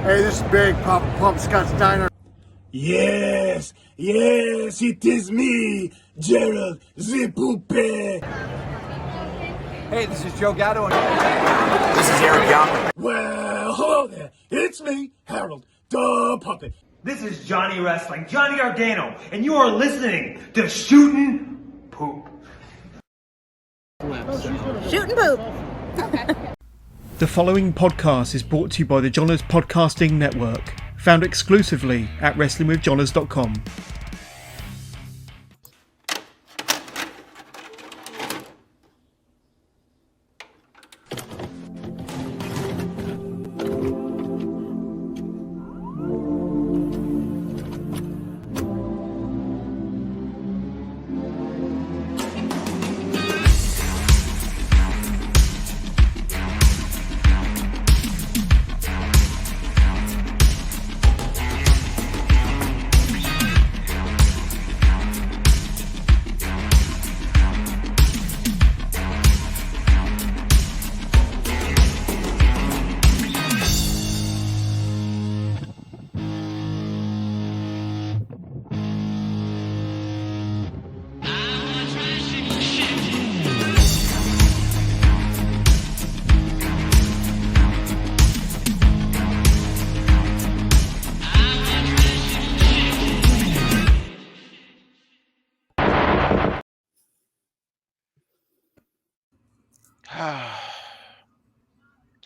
Hey, this is Big Papa Pump Scott's Diner. Yes, it is me, Gerald Zipoupe. Hey, this is Joe Gatto. This is Eric Young. Well, hello there. It's me, Harold the Puppet. This is Johnny Wrestling, Johnny Gargano, and you are listening to Shootin' Poop. Shootin' Poop. The following podcast is brought to you by the Johners Podcasting Network, found exclusively at wrestlingwithjohners.com.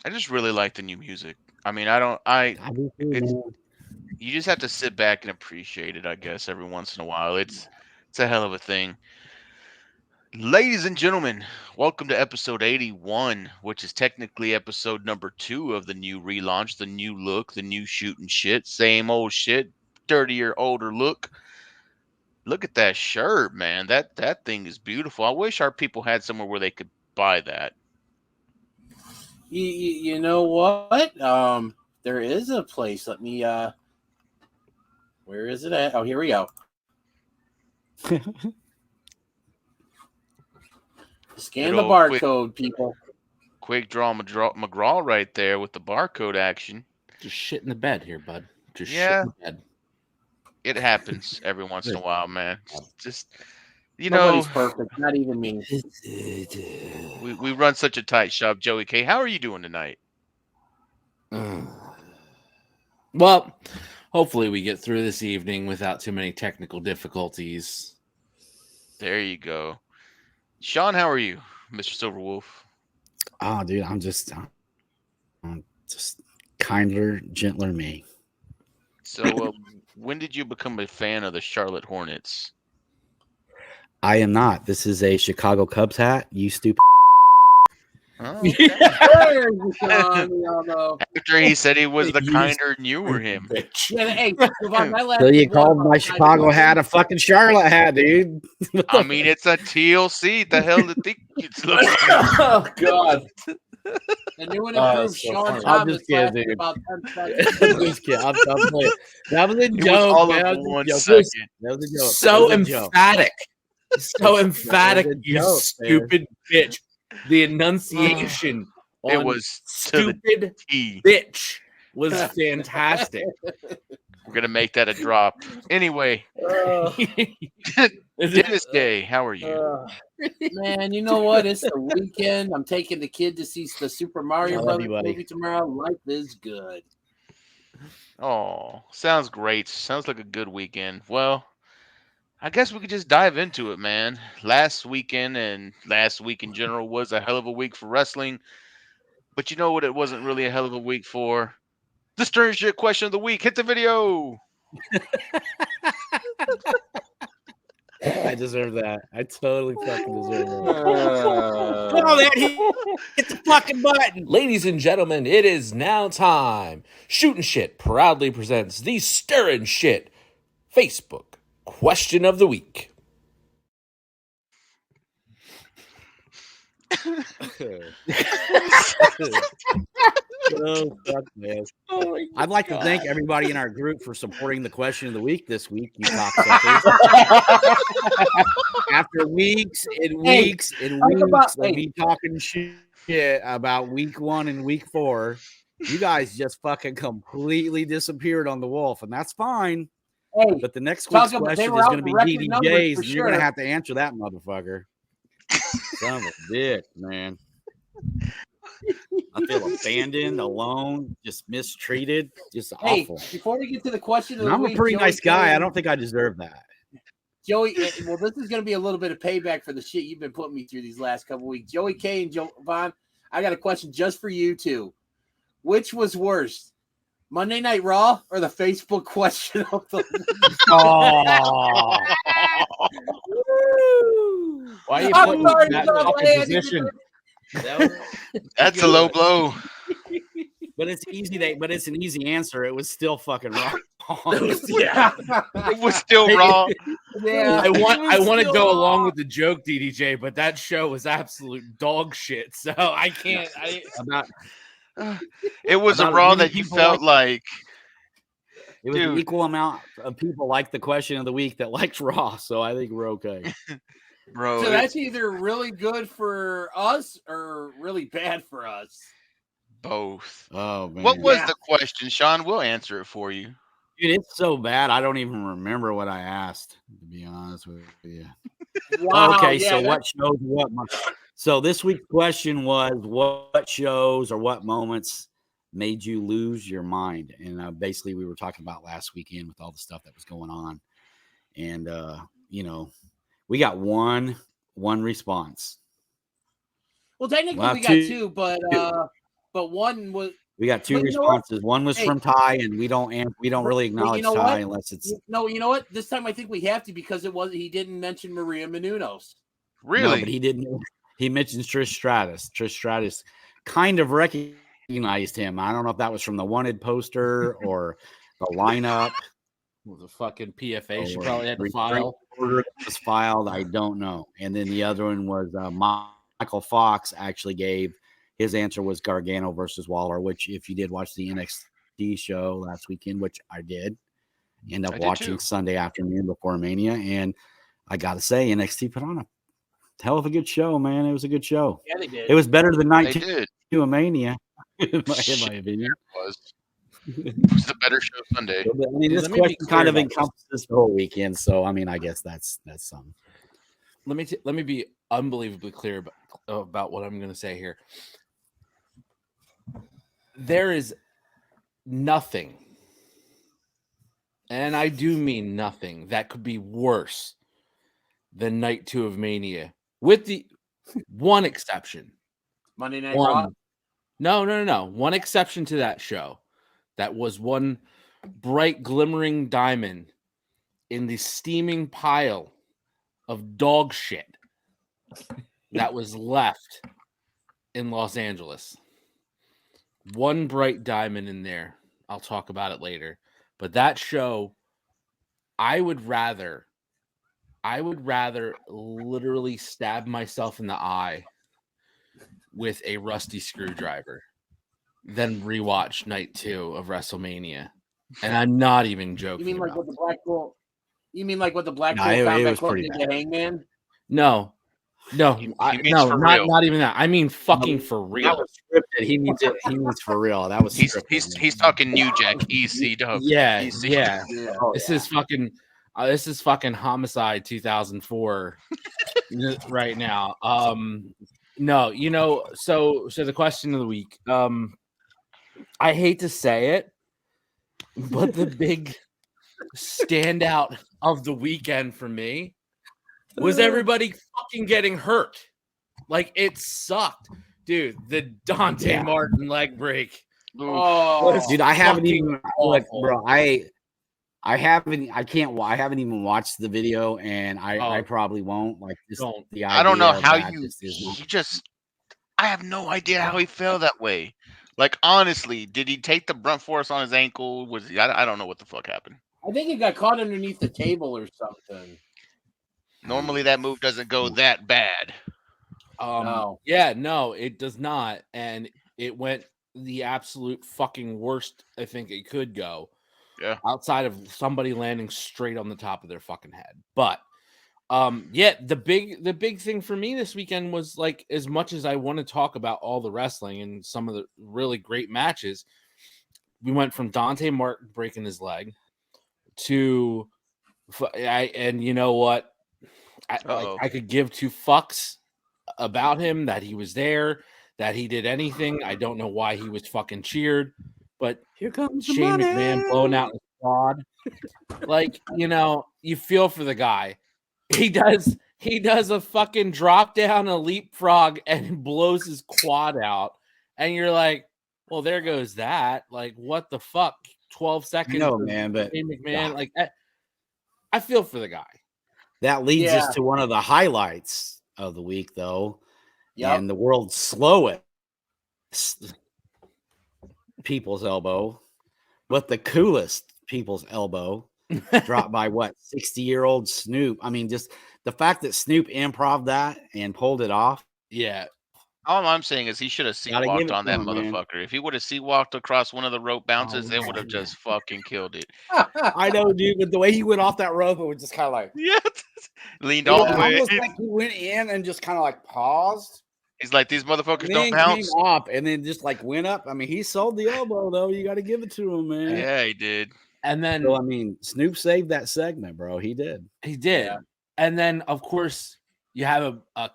I just really like the new music. I mean, you just have to sit back and appreciate it, I guess, every once in a while. It's a hell of a thing. Ladies and gentlemen, welcome to episode 81, which is technically episode number 2 of the new relaunch, the new look, the new Shootin' Shit, same old shit, dirtier, older look. Look at that shirt, man. That thing is beautiful. I wish our people had somewhere where they could buy that. You know what? There is a place. Let me. Where is it at? Oh, here we go. Scan the barcode, people. Quick draw McGraw right there with the barcode action. Just shit in the bed here, bud. Shit in the bed. It happens every once in a while, man. Just Nobody's perfect, not even me. We run such a tight shop, Joey K. How are you doing tonight? Well, hopefully we get through this evening without too many technical difficulties. There you go. Sean, how are you, Mr. Silverwolf? Oh, dude, I'm just kinder, gentler me. So, when did you become a fan of the Charlotte Hornets? I am not. This is a Chicago Cubs hat. You stupid. Oh, okay. After he said he was the kinder, and you were him. So you called my Chicago hat a fucking Charlotte hat, dude. I mean, it's a TLC. The hell did think it's looking? Oh God. And you would improve Sean Thomas about 10 seconds. I'm just kidding. I'm playing. That was a joke. That was a joke. So emphatic. So emphatic, you stupid bitch. The enunciation it was stupid bitch was fantastic. We're going to make that a drop. Anyway. Dennis Day, how are you? Man, you know what? It's the weekend. I'm taking the kid to see the Super Mario Brothers movie tomorrow. Life is good. Oh, sounds great. Sounds like a good weekend. Well, I guess we could just dive into it, man. Last weekend and last week in general was a hell of a week for wrestling. But you know what? It wasn't really a hell of a week for the Stirrin Shit question of the week. Hit the video. I deserve that. I totally fucking deserve it. Hit the fucking button. Ladies and gentlemen, it is now time. Shootin' Shit proudly presents the Stirrin Shit Facebook question of the week. Oh, fuck, man. I'd like to thank everybody in our group for supporting the question of the week this week, you cocksuckers. After weeks and weeks and weeks of me talking shit about week 1 and week 4, You guys just fucking completely disappeared on the Wolf, and that's fine. Hey, but the next week's question is going to be DDJ's, and you're going to have to answer that motherfucker. Son of a bitch, man. I feel abandoned, alone, just mistreated, just awful. Before we get to the question of the I'm week, a pretty Joey nice guy. Kane, I don't think I deserve that. Joey, well, this is going to be a little bit of payback for the shit you've been putting me through these last couple weeks. Joey K and Joe Vaughn, I got a question just for you two. Which was worse, Monday Night Raw or the Facebook question of the week? Oh. Why are you putting that fucking position? That's a low blow. But it's easy. But it's an easy answer. It was still fucking wrong. Yeah, it was still wrong. Yeah, I want to go along with the joke, DDJ, but that show was absolute dog shit. So I can't. It was a Raw that you felt like. It was an equal amount of people like the question of the week that liked Raw, so I think we're okay. Bro, so that's either really good for us or really bad for us. Both. Oh man. What was the question, Sean? We'll answer it for you. Dude, it's so bad. I don't even remember what I asked, to be honest with you. Wow, okay, so what shows what? So this week's question was, what shows or what moments made you lose your mind? And basically, we were talking about last weekend with all the stuff that was going on, and we got one response. Well, technically, we got two, but one was. We got two responses. One was from Ty, and we don't really acknowledge Ty unless it's. No, you know what? This time I think we have to because he didn't mention Maria Menounos. Really? No, but he didn't. He mentioned Trish Stratus. Trish Stratus kind of recognized him. I don't know if that was from the wanted poster or the lineup. Well, the fucking PFA she probably had to file. Order was filed. I don't know. And then the other one was Michael Fox actually gave. His answer was Gargano versus Waller, which if you did watch the NXT show last weekend, which I did, end up watching Sunday afternoon before Mania. And I got to say, NXT put on a hell of a good show, man. It was a good show. Yeah, they did. It was better than night two of Mania, in my opinion. It was the better show Sunday. I mean, this question kind of encompasses the whole weekend. So, I mean, I guess that's something. Let me be unbelievably clear about what I'm going to say here. There is nothing, and I do mean nothing, that could be worse than Night 2 of Mania, with the one exception. Monday Night Raw? No. One exception to that show. That was one bright, glimmering diamond in the steaming pile of dog shit that was left in Los Angeles. One bright diamond in there. I'll talk about it later. But that show, I would rather literally stab myself in the eye with a rusty screwdriver than rewatch Night 2 of WrestleMania. And I'm not even joking. You mean like what the Blackpool? You mean like what the Blackpool Combat Club did to Hangman? No, not even that. I mean, fucking for real. That was scripted. He means it. He means for real. That was. He's talking New Jack, EC dub. Yeah, EC. yeah. This is fucking. This is fucking Homicide 2004 right now. No, so the question of the week. I hate to say it, but the big standout of the weekend for me was everybody fucking getting hurt. Like, it sucked. Dude, the Dante Martin leg break. Oh, dude, I haven't even bro. I haven't even watched the video, and I probably won't. Like, just the idea. I don't know how I have no idea how he fell that way. Like, honestly, did he take the brunt force on his ankle? I don't know what the fuck happened. I think he got caught underneath the table or something. Normally that move doesn't go that bad. No. Yeah, no, it does not. And it went the absolute fucking worst I think it could go. Yeah. Outside of somebody landing straight on the top of their fucking head. But Yeah, the big thing for me this weekend was like, as much as I want to talk about all the wrestling and some of the really great matches, we went from Dante Martin breaking his leg to and you know what? I could give two fucks about him, that he was there, that he did anything. I don't know why he was fucking cheered, but Here comes the Shane money. McMahon blowing out his quad. Like, you feel for the guy. He does a fucking drop down, a leapfrog, and blows his quad out. And you're like, well, there goes that. Like, what the fuck? 12 seconds. No, man, but Shane McMahon, like, I feel for the guy. that leads us to one of the highlights of the week, though. Yep. And the world's slowest people's elbow, but the coolest people's elbow dropped by what, 60-year-old Snoop. I mean, just the fact that Snoop improv that and pulled it off. Yeah. All I'm saying is he should have Gotta give sea-walked it on to that him, man. motherfucker. If he would have sea-walked across one of the rope bounces, it would have man. just fucking killed it. I know, dude, but the way he went off that rope, it was just kind of like, Yeah. Leaned it all was the way. almost like he went in and just kind of like paused. He's like, these motherfuckers And don't then bounce. came up and then just like went up. I mean, he sold the elbow, though. You got to give it to him, man. Yeah, he did. And then So, I mean, Snoop saved that segment, bro. He did. he did. Yeah. And then, of course, you have a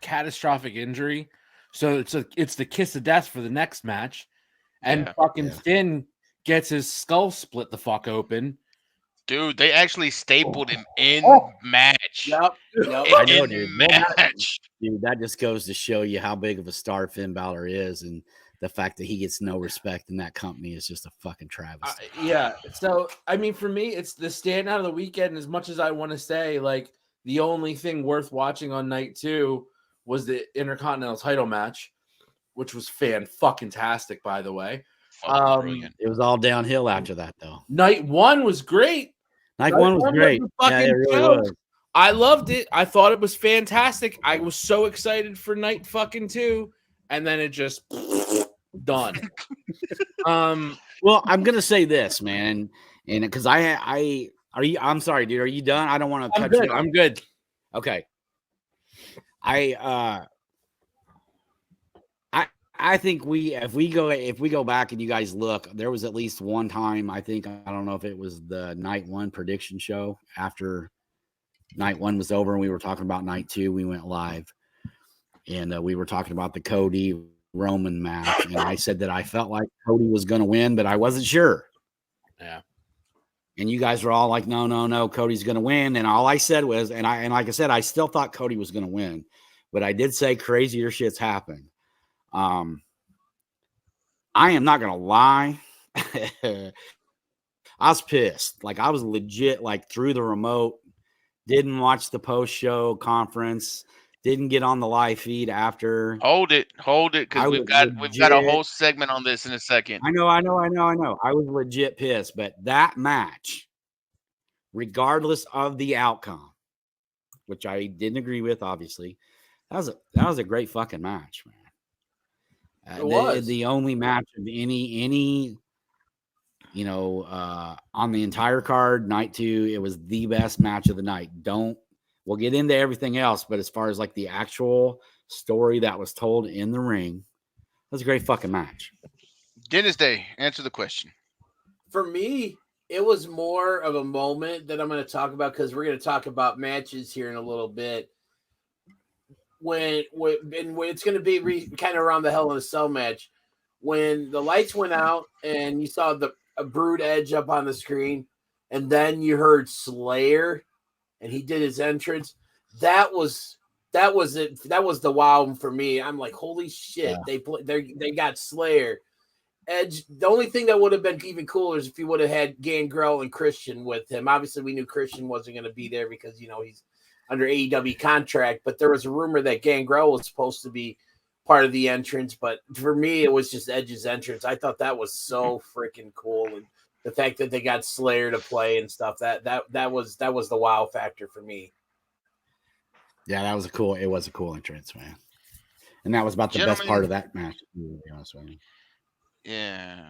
catastrophic injury. So it's the kiss of death for the next match. And fucking Finn gets his skull split the fuck open. Dude, they actually stapled him in match. Yep. I know, dude. Match. Dude, that just goes to show you how big of a star Finn Balor is, and the fact that he gets no respect in that company is just a fucking travesty. Yeah. So, I mean, for me, it's the standout of the weekend. As much as I want to say, like, the only thing worth watching on night 2 was the Intercontinental title match, which was fan-fucking-tastic, by the way. It was all downhill after that, though. Night 1 was great. Night 1 was great. Yeah, it really was. I loved it. I thought it was fantastic. I was so excited for night fucking 2, and then it just done. Well, I'm gonna say this, man, and because I'm sorry, dude. Are you done? I don't want to cut you off. I'm good. Okay. I think if we go back and you guys look, there was at least one time, I think, I don't know if it was the night 1 prediction show after night 1 was over and we were talking about night 2, we went live and we were talking about the Cody Roman match, and I said that I felt like Cody was going to win, but I wasn't sure. Yeah. And you guys were all like, no, Cody's going to win. And all I said was, and like I said, I still thought Cody was going to win, but I did say crazier shit's happened. I am not going to lie. I was pissed. Like, I was legit, like, through the remote, didn't watch the post-show conference, didn't get on the live feed after. Hold it, because we've got a whole segment on this in a second. I know. I was legit pissed, but that match, regardless of the outcome, which I didn't agree with, obviously, that was a great fucking match, man. It was the only match of any on the entire card, night 2, it was the best match of the night. We'll get into everything else, but as far as like the actual story that was told in the ring, it was a great fucking match. Dennis Day, answer the question. For me, it was more of a moment that I'm going to talk about because we're going to talk about matches here in a little bit. When it's going to be kind of around the Hell in a Cell match, when the lights went out and you saw a Brood Edge up on the screen, and then you heard Slayer, and he did his entrance. That was it. That was the wow for me. I'm like, holy shit! Yeah. They got Slayer. Edge. The only thing that would have been even cooler is if you would have had Gangrel and Christian with him. Obviously, we knew Christian wasn't going to be there because he's under AEW contract, but there was a rumor that Gangrel was supposed to be part of the entrance. But for me, it was just Edge's entrance. I thought that was so freaking cool, and the fact that they got Slayer to play and stuff that was the wow factor for me. Yeah, it was a cool entrance, man, and that was about the best part of that match. To be honest with you. Yeah,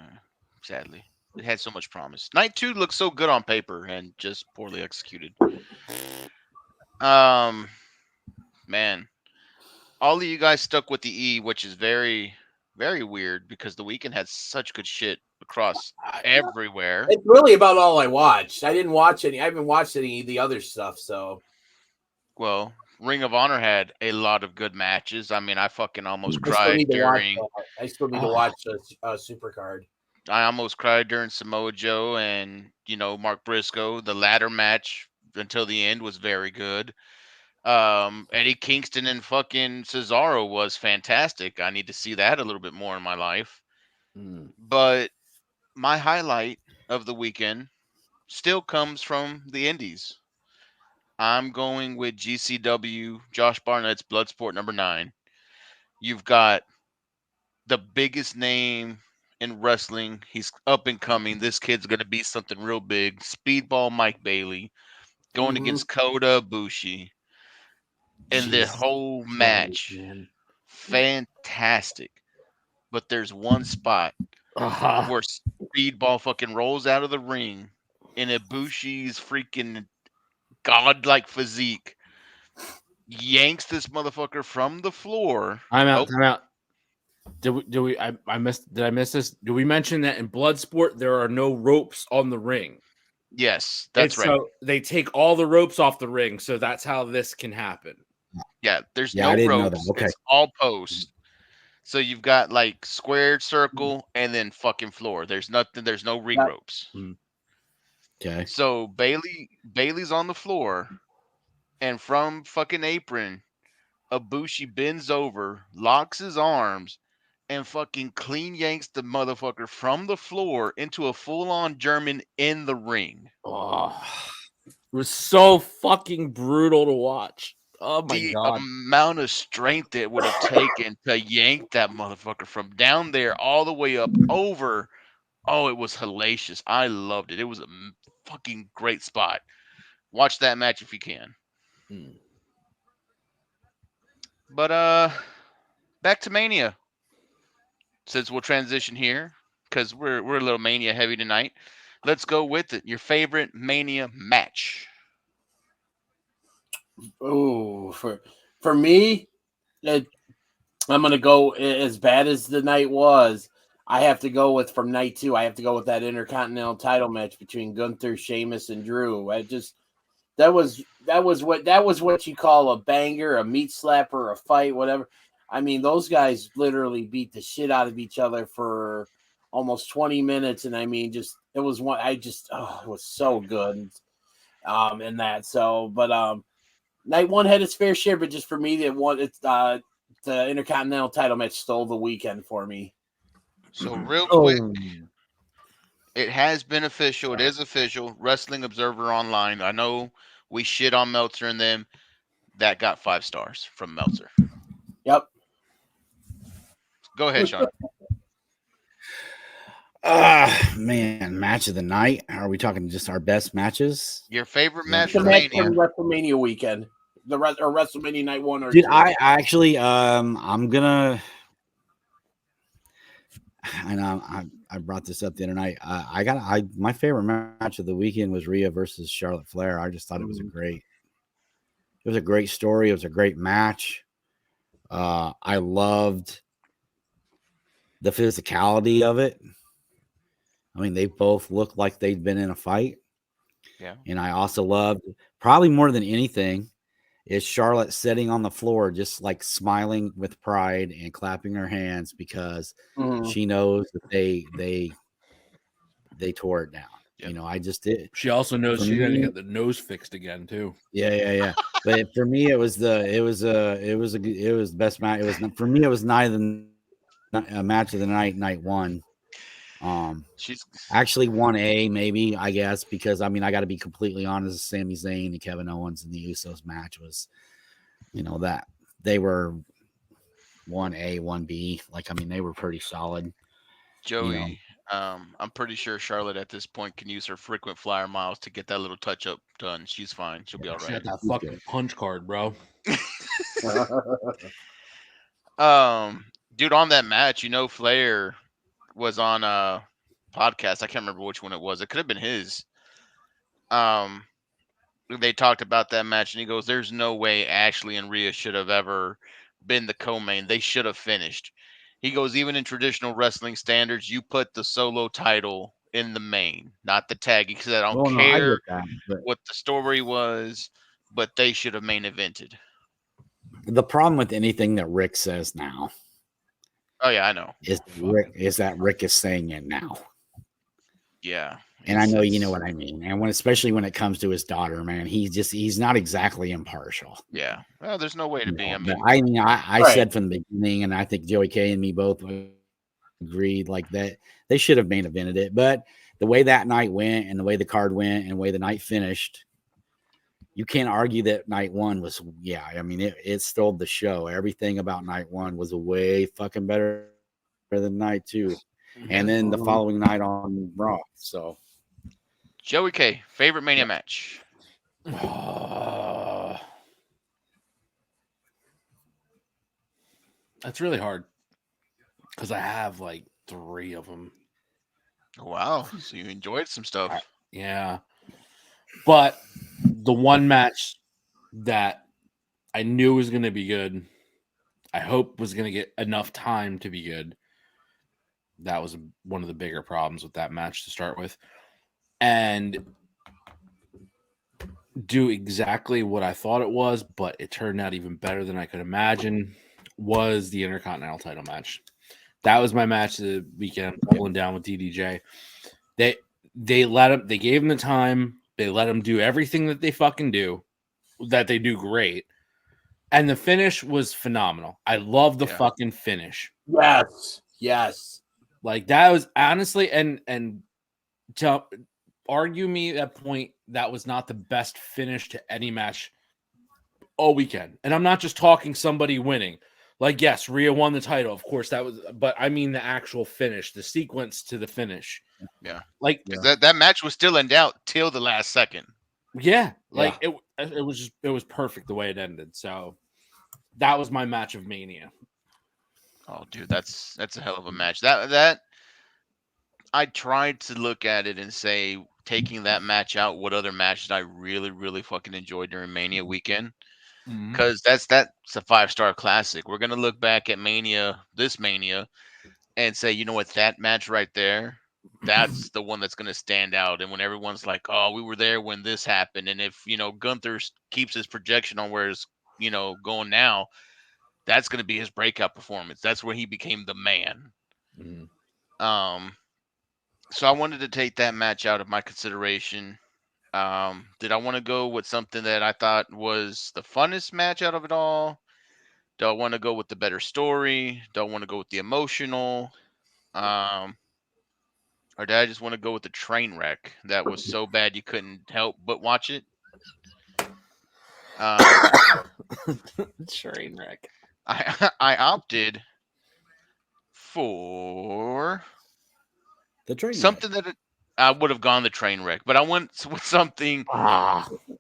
sadly, it had so much promise. Night 2 looked so good on paper and just poorly executed. Man, all of you guys stuck with the E, which is very, very weird because the weekend had such good shit across everywhere. It's really about all I watched. I didn't watch any. I haven't watched any of the other stuff. So Well, Ring of Honor had a lot of good matches. I mean, I fucking almost I still need cried to watch during. that. I still need to watch a Supercard. I almost cried during Samoa Joe and Mark Briscoe. The ladder match until the end was very good. Eddie Kingston and fucking Cesaro was fantastic. I need to see that a little bit more in my life. But my highlight of the weekend still comes from the Indies. I'm going with GCW, Josh Barnett's Bloodsport #9. You've got the biggest name in wrestling. He's up and coming. This kid's going to be something real big. Speedball Mike Bailey going against Kota Ibushi. And the whole match, fantastic. But there's one spot where Speedball fucking rolls out of the ring and Ibushi's freaking godlike physique yanks this motherfucker from the floor. I'm out. I'm out. I missed. Did I miss this? Do we mention that in Bloodsport there are no ropes on the ring? Yes, that's right. So they take all the ropes off the ring, so that's how this can happen. Yeah, there's Yeah, I no didn't know ropes. that. Okay. It's all post. So you've got like squared circle and then fucking floor. There's nothing. There's no ring ropes. Okay. So Bailey's on the floor, and from fucking apron, Ibushi bends over, locks his arms, and fucking clean yanks the motherfucker from the floor into a full-on German in the ring. Oh, it was so fucking brutal to watch. Oh my The god! amount of strength it would have taken to yank that motherfucker from down there all the way up over. Oh, it was hellacious. I loved it. It was a fucking great spot. Watch that match if you can. But back to Mania. Since we'll transition here, because we're a little Mania heavy tonight. Let's go with it. Your favorite Mania match. Oh, for me, I'm gonna go as bad as the night was. I have to go with from night 2. I have to go with that Intercontinental title match between Gunther, Sheamus, and Drew. That was what you call a banger, a meat slapper, a fight, whatever. I mean, those guys literally beat the shit out of each other for almost 20 minutes, and I mean, it was it was so good. In that, but night 1 had its fair share, but just for me, the Intercontinental title match stole the weekend for me. So real quick, it has been official. It is official. Wrestling Observer Online. I know we shit on Meltzer and them. That got 5 stars from Meltzer. Yep. Go ahead, Sean. Man, match of the night. Are we talking just our best matches? Your favorite match The of match Mania. from WrestleMania weekend, or WrestleMania night 1 or Dude, 2. I actually, I'm gonna. And I brought this up the other night. My favorite match of the weekend was Rhea versus Charlotte Flair. I just thought it was a great story. It was a great match. I loved the physicality of it. I mean, they both looked like they'd been in a fight. Yeah. And I also loved, probably more than anything, is Charlotte sitting on the floor, just like smiling with pride and clapping her hands because she knows that they tore it down. Yep. You know, I just did. She also knows she's gonna get the nose fixed again too. Yeah. But for me, it was the best match. It was for me. It was neither a match of the night 1. She's actually 1A, maybe, I guess, because I mean, I got to be completely honest. Sami Zayn and Kevin Owens and the Usos match was, that they were 1A, 1B. Like, I mean, they were pretty solid. Joey. I'm pretty sure Charlotte at this point can use her frequent flyer miles to get that little touch up done. She's fine. She'll be all She right. got that fucking punch card, bro. Dude, on that match, Flair was on a podcast. I can't remember which one it was. It could have been his. It they talked about that match, and he goes, "There's no way Ashley and Rhea should have ever been the co-main. They should have finished." He goes, "Even in traditional wrestling standards, you put the solo title in the main, not the tag." He said, "I don't Well, no, I care get that, but what the story was, but they should have main evented." the problem with anything that Rick says now Oh yeah, I know. is that Rick is saying it now. Yeah, And I know you know what I mean. And especially when it comes to his daughter, man, he's not exactly impartial. Yeah. Well, there's no way to be. I But mean, I Right. said from the beginning, and I think Joey K and me both agreed like that they should have main evented it. But the way that night went and the way the card went and the way the night finished, you can't argue that night one was, I mean, it stole the show. Everything about night one was way fucking better than night two. And then the following night on Raw. So Joey K, favorite Mania match? That's really hard because I have like 3 of them. Wow. So you enjoyed some stuff. Yeah. But the one match that I knew was going to be good, I hope was going to get enough time to be good. That was one of the bigger problems with that match to start with. And do exactly what I thought it was, but it turned out even better than I could imagine, was the Intercontinental title match. That was my match of the weekend, pulling down with DDJ. They gave him the time. They let him do everything that they fucking do, that they do great. And the finish was phenomenal. I love the fucking finish. Yes. Like that was honestly, and to argue me that point, that was not the best finish to any match all weekend. And I'm not just talking somebody winning. Like, yes, Rhea won the title, of course, that was, but I mean the actual finish, the sequence to the finish. Yeah. Like that match was still in doubt till the last second. Yeah. Like it was perfect the way it ended. So that was my match of Mania. Oh, dude, that's a hell of a match. That I tried to look at it and say, taking that match out, what other match did I really, really fucking enjoy during Mania weekend? Because that's a 5-star classic. We're gonna look back at this Mania, and say, you know what, that match right there, that's the one that's gonna stand out. And when everyone's like, "Oh, we were there when this happened," and if Gunther keeps his projection on where it's going now, that's gonna be his breakout performance. That's where he became the man. So I wanted to take that match out of my consideration. Did I want to go with something that I thought was the funnest match out of it all? Do I want to go with the better story? Do I want to go with the emotional? Or did I just want to go with the train wreck that was so bad you couldn't help but watch it? Train wreck. I opted for the train something that I would have gone the train wreck, but I went with something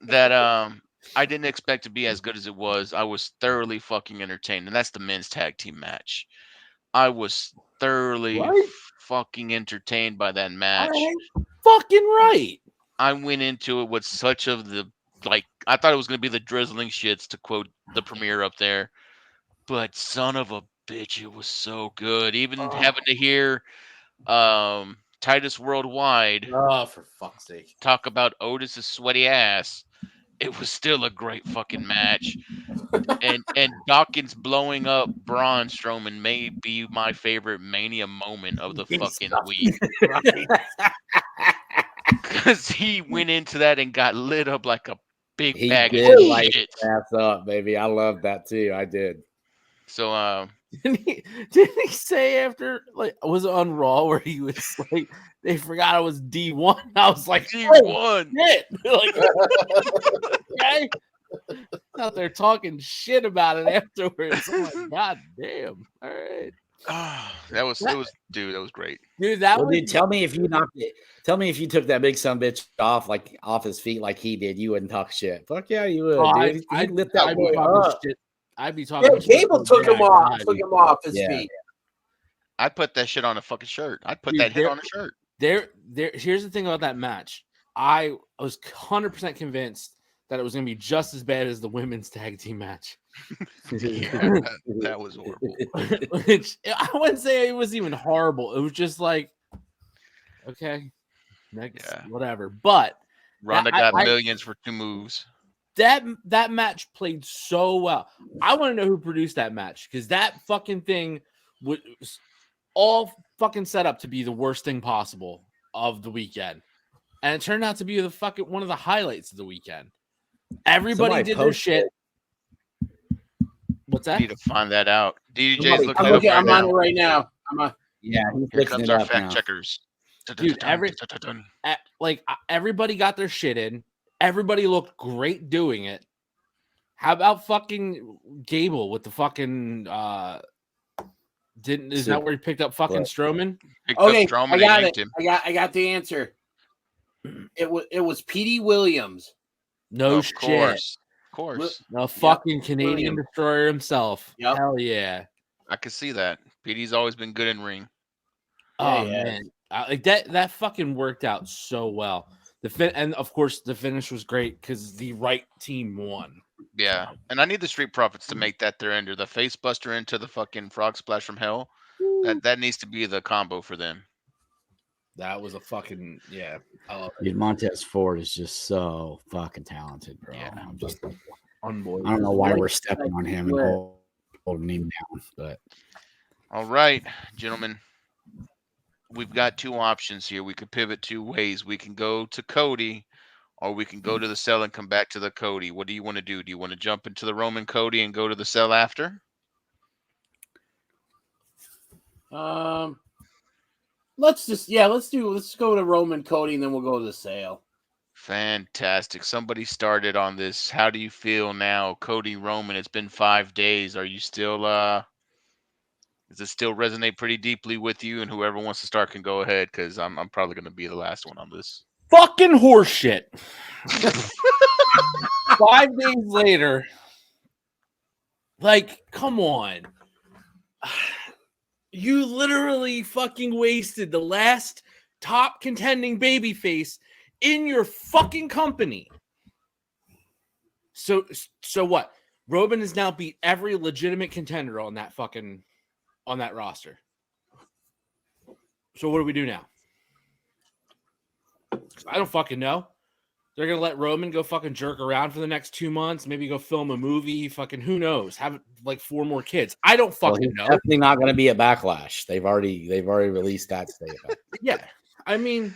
that I didn't expect to be as good as it was. I was thoroughly fucking entertained, and that's the men's tag team match. I was thoroughly fucking entertained by that match. Fucking right. I went into it with such of the I thought it was going to be the drizzling shits, to quote the premiere up there, but son of a bitch, it was so good. Even having to hear Titus Worldwide, for fuck's sake, talk about Otis's sweaty ass, it was still a great fucking match. and Dawkins blowing up Braun Strowman may be my favorite Mania moment of the fucking week. Because he went into that and got lit up like a big bag of shit. Ass up, baby. I love that too. I did. So didn't he say after, like, was it on Raw where he was like, they forgot I was D1? I was like, D1. Shit. Like, okay. Out there talking shit about it afterwards. I'm like, God damn. All right. That was great. Dude, dude, tell me if you knocked it. Tell me if you took that big son bitch off his feet like he did, you wouldn't talk shit. Fuck yeah, you would, dude. He lit that boy up. I'd be talking shit. Gable took him off his feet. I'd put that shit on a fucking shirt. I'd put that hit on a shirt. Here's the thing about that match. I was 100% convinced that it was going to be just as bad as the women's tag team match. Yeah, that was horrible. Which I wouldn't say it was even horrible. It was just like, okay, next, whatever. But Ronda got millions for 2 moves. That match played so well. I want to know who produced that match, because that fucking thing was all fucking set up to be the worst thing possible of the weekend, and it turned out to be the fucking one of the highlights of the weekend. Everybody did their shit. What's that? Need to find that out. DJ's looking I'm it up I'm on it right now. Yeah, Here comes our fact checkers. Dude, everybody got their shit in. Everybody looked great doing it. How about fucking Gable with the fucking is that where he picked up fucking Strowman? Okay, I got it. I got the answer. It was Petey Williams. No of shit. Of course. The fucking Canadian Destroyer himself. Yep. Hell yeah. I could see that. Petey's always been good in ring. Oh man. Like that fucking worked out so well. And of course the finish was great because the right team won. Yeah, and I need the Street Profits to make that their ender. The face buster into the fucking frog splash from hell. That needs to be the combo for them. That was a fucking Dude, Montez Ford is just so fucking talented, bro. Yeah. I'm just unbelievable. I don't know why we're stepping on him and holding him down, but all right, gentlemen. We've got 2 options here. We could pivot 2 ways. We can go to Cody, or we can go to the cell and come back to the Cody. What do you want to do? Do you want to jump into the Roman Cody and go to the cell after? Let's go to Roman Cody and then we'll go to the sale. Fantastic. Somebody started on this. How do you feel now, Cody Roman? It's been 5 days. Are you still does it still resonate pretty deeply with you? And whoever wants to start can go ahead, because I'm probably gonna be the last one on this. Fucking horseshit. 5 days later. Like, come on. You literally fucking wasted the last top contending babyface in your fucking company. So what? Roman has now beat every legitimate contender on that roster. So what do we do now? I don't fucking know. They're going to let Roman go fucking jerk around for the next 2 months, maybe go film a movie, fucking who knows, have like 4 more kids. I don't fucking know. Definitely not going to be a Backlash. They've already released that statement. Yeah. I mean,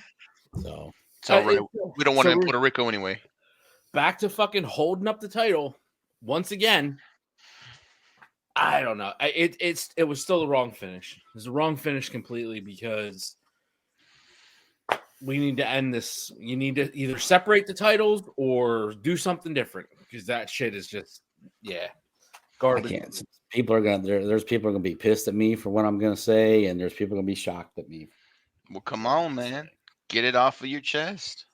so it's all right. We don't want him in Puerto Rico anyway. Back to fucking holding up the title once again. I don't know. It was still the wrong finish. It was the wrong finish completely, because we need to end this. You need to either separate the titles or do something different, because that shit is just garbage. I can't. People are gonna there's people are gonna be pissed at me for what I'm gonna say, and there's people gonna be shocked at me. Well, come on, man. Get it off of your chest.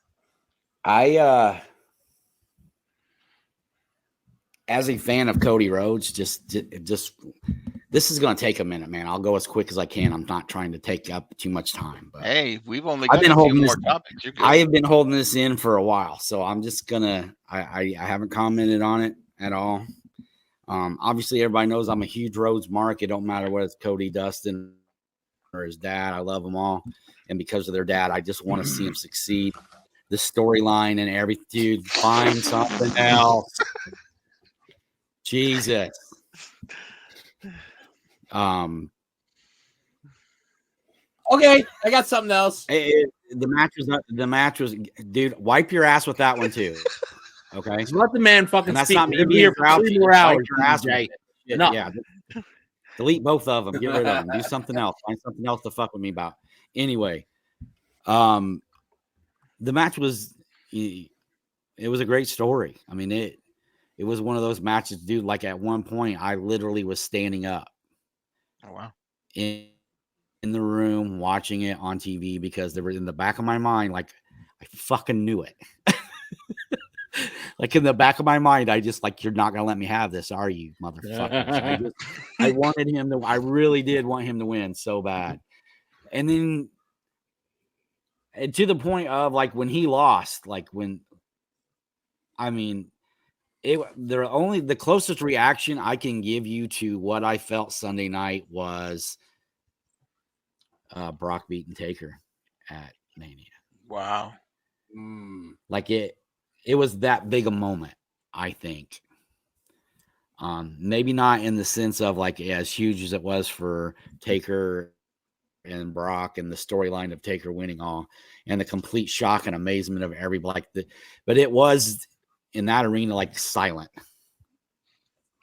As a fan of Cody Rhodes, just this is going to take a minute, man. I'll go as quick as I can. I'm not trying to take up too much time. But hey, we've only got a few more topics. You're good. I have been holding this in for a while, so I'm just gonna. I haven't commented on it at all. Obviously, everybody knows I'm a huge Rhodes mark. It don't matter whether it's Cody, Dustin, or his dad. I love them all, and because of their dad, I just want to see him succeed. The storyline and everything, dude. Find something else. Jesus. Okay, I got something else. The match was, dude. Wipe your ass with that one too. Okay, just let the man fucking that's speak. not me Here for 3 more hours. No. Yeah, delete both of them. Get rid of them. Do something else. Find something else to fuck with me about. Anyway, the match was. It was a great story. I mean, it was one of those matches, dude. Like at one point, I literally was standing up. Oh wow! In the room watching it on TV, because they were in the back of my mind. Like I fucking knew it. Like in the back of my mind, I just like, you're not gonna let me have this, are you, motherfucker? I wanted him to. I really did want him to win so bad, and then to the point of like when he lost, like when. I mean, The closest reaction I can give you to what I felt Sunday night was Brock beating Taker at Mania. Wow. Like it was that big a moment, I think. Maybe not in the sense of like as huge as it was for Taker and Brock and the storyline of Taker winning all and the complete shock and amazement of everybody. But it was in that arena like silent.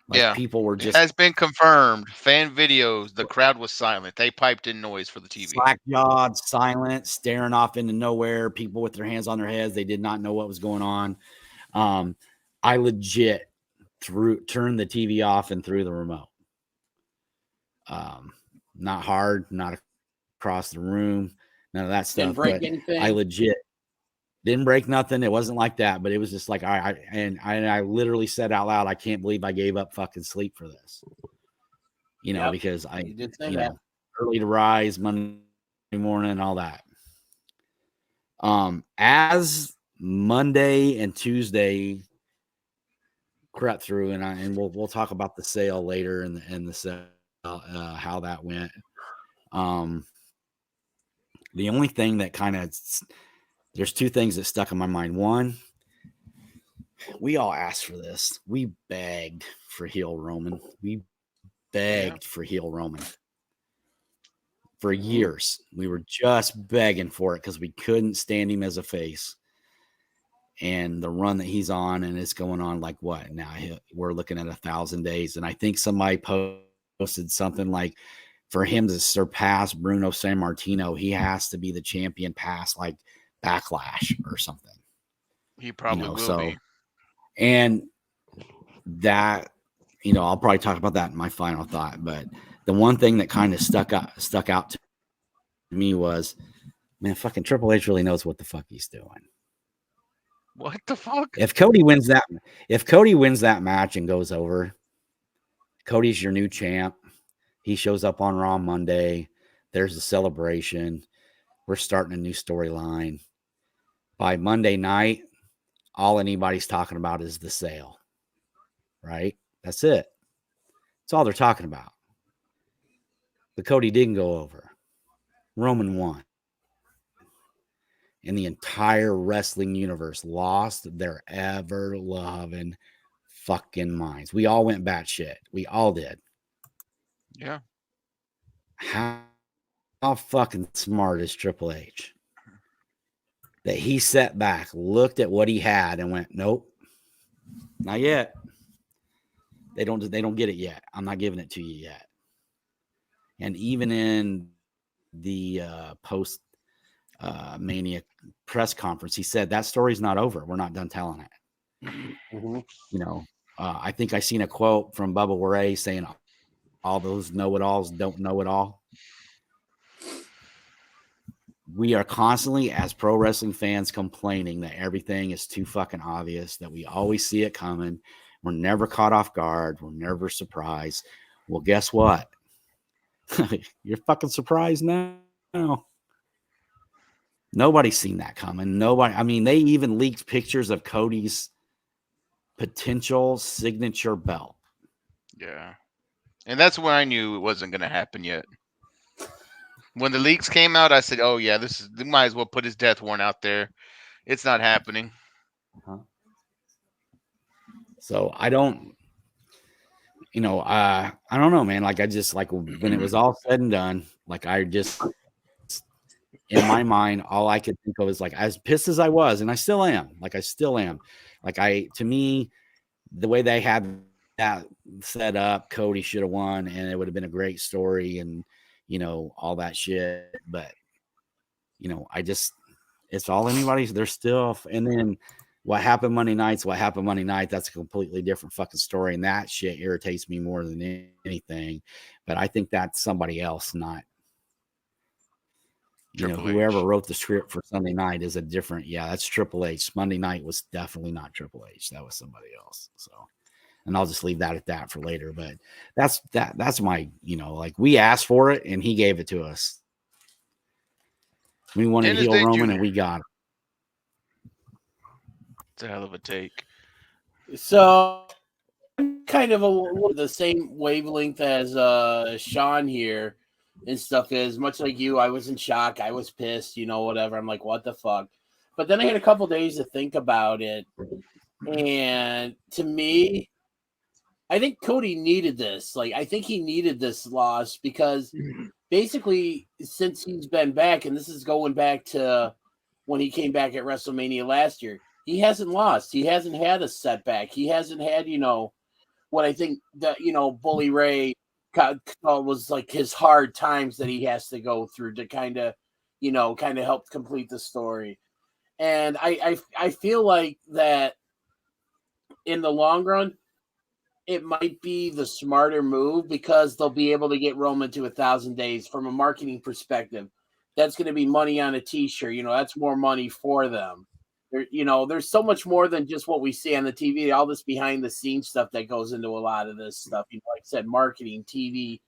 Like people were just it has been confirmed. Fan videos, the crowd was silent. They piped in noise for the TV. Slack-jawed, silent, staring off into nowhere. People with their hands on their heads. They did not know what was going on. I legit turned the TV off and threw the remote. Not hard, not across the room, none of that stuff. Didn't break anything. I legit didn't break nothing. It wasn't like that, but it was just like I literally said out loud, I can't believe I gave up fucking sleep for this. Because I did say that. Early to rise Monday morning and all that. As Monday and Tuesday crept through, and we'll talk about the sale later and the sale, how that went. The only thing that there's two things that stuck in my mind. One, we all asked for this. We begged for heel Roman. We begged for heel Roman for years. We were just begging for it because we couldn't stand him as a face. And the run that he's on, and it's going on like what now? We're looking at 1,000 days, and I think somebody posted something like, for him to surpass Bruno Sammartino, he has to be the champion past like Backlash or something. He probably will be. And that, I'll probably talk about that in my final thought. But the one thing that kind of stuck out to me was, man, fucking Triple H really knows what the fuck he's doing. What the fuck? If Cody wins that match and goes over, Cody's your new champ. He shows up on Raw Monday. There's a celebration. We're starting a new storyline. By Monday night, all anybody's talking about is the sale. Right? That's it. That's all they're talking about. But Cody didn't go over. Roman won. And the entire wrestling universe lost their ever-loving fucking minds. We all went batshit. We all did. Yeah. How fucking smart is Triple H? That he sat back, looked at what he had, and went, "Nope, not yet. They don't get it yet. I'm not giving it to you yet." And even in the post Mania press conference, he said that story's not over. We're not done telling it. Mm-hmm. I think I seen a quote from Bubba Ray saying, all those know-it-alls don't know it all. We are constantly, as pro wrestling fans, complaining that everything is too fucking obvious, that we always see it coming. We're never caught off guard. We're never surprised. Well, guess what? You're fucking surprised now. Nobody's seen that coming. Nobody. I mean, they even leaked pictures of Cody's potential signature belt. Yeah. And that's when I knew it wasn't going to happen yet. When the leaks came out, I said, "Oh yeah, they might as well put his death warrant out there. It's not happening." So I don't, I don't know, man. Like I just like when it was all said and done, like I just in my mind, all I could think of is like as pissed as I was, and I still am. Like to me, the way they had that set up, Cody should have won, and it would have been a great story, and all that shit. But it's all anybody's. They're still, and then what happened Monday night. That's a completely different fucking story, and that shit irritates me more than anything. But I think that's somebody else, not whoever wrote the script for Sunday night is a different. Yeah, that's Triple H. Monday night was definitely not Triple H. That was somebody else. So. And I'll just leave that at that for later. But that's my, like we asked for it and he gave it to us. We wanted heel Roman and we got it. It's a hell of a take. So I'm kind of the same wavelength as Sean here and stuff is much like you. I was in shock. I was pissed, whatever. I'm like, what the fuck? But then I had a couple days to think about it. And to me, I think Cody needed this. Like, I think he needed this loss because basically, since he's been back, and this is going back to when he came back at WrestleMania last year, he hasn't lost. He hasn't had a setback. He hasn't had, what I think that, Bully Ray was like his hard times that he has to go through to kind of help complete the story. And I feel like that in the long run, it might be the smarter move because they'll be able to get Roman to 1,000 days from a marketing perspective. That's going to be money on a t-shirt. That's more money for them. There's so much more than just what we see on the TV, all this behind the scenes stuff that goes into a lot of this stuff. Like I said, marketing, TV,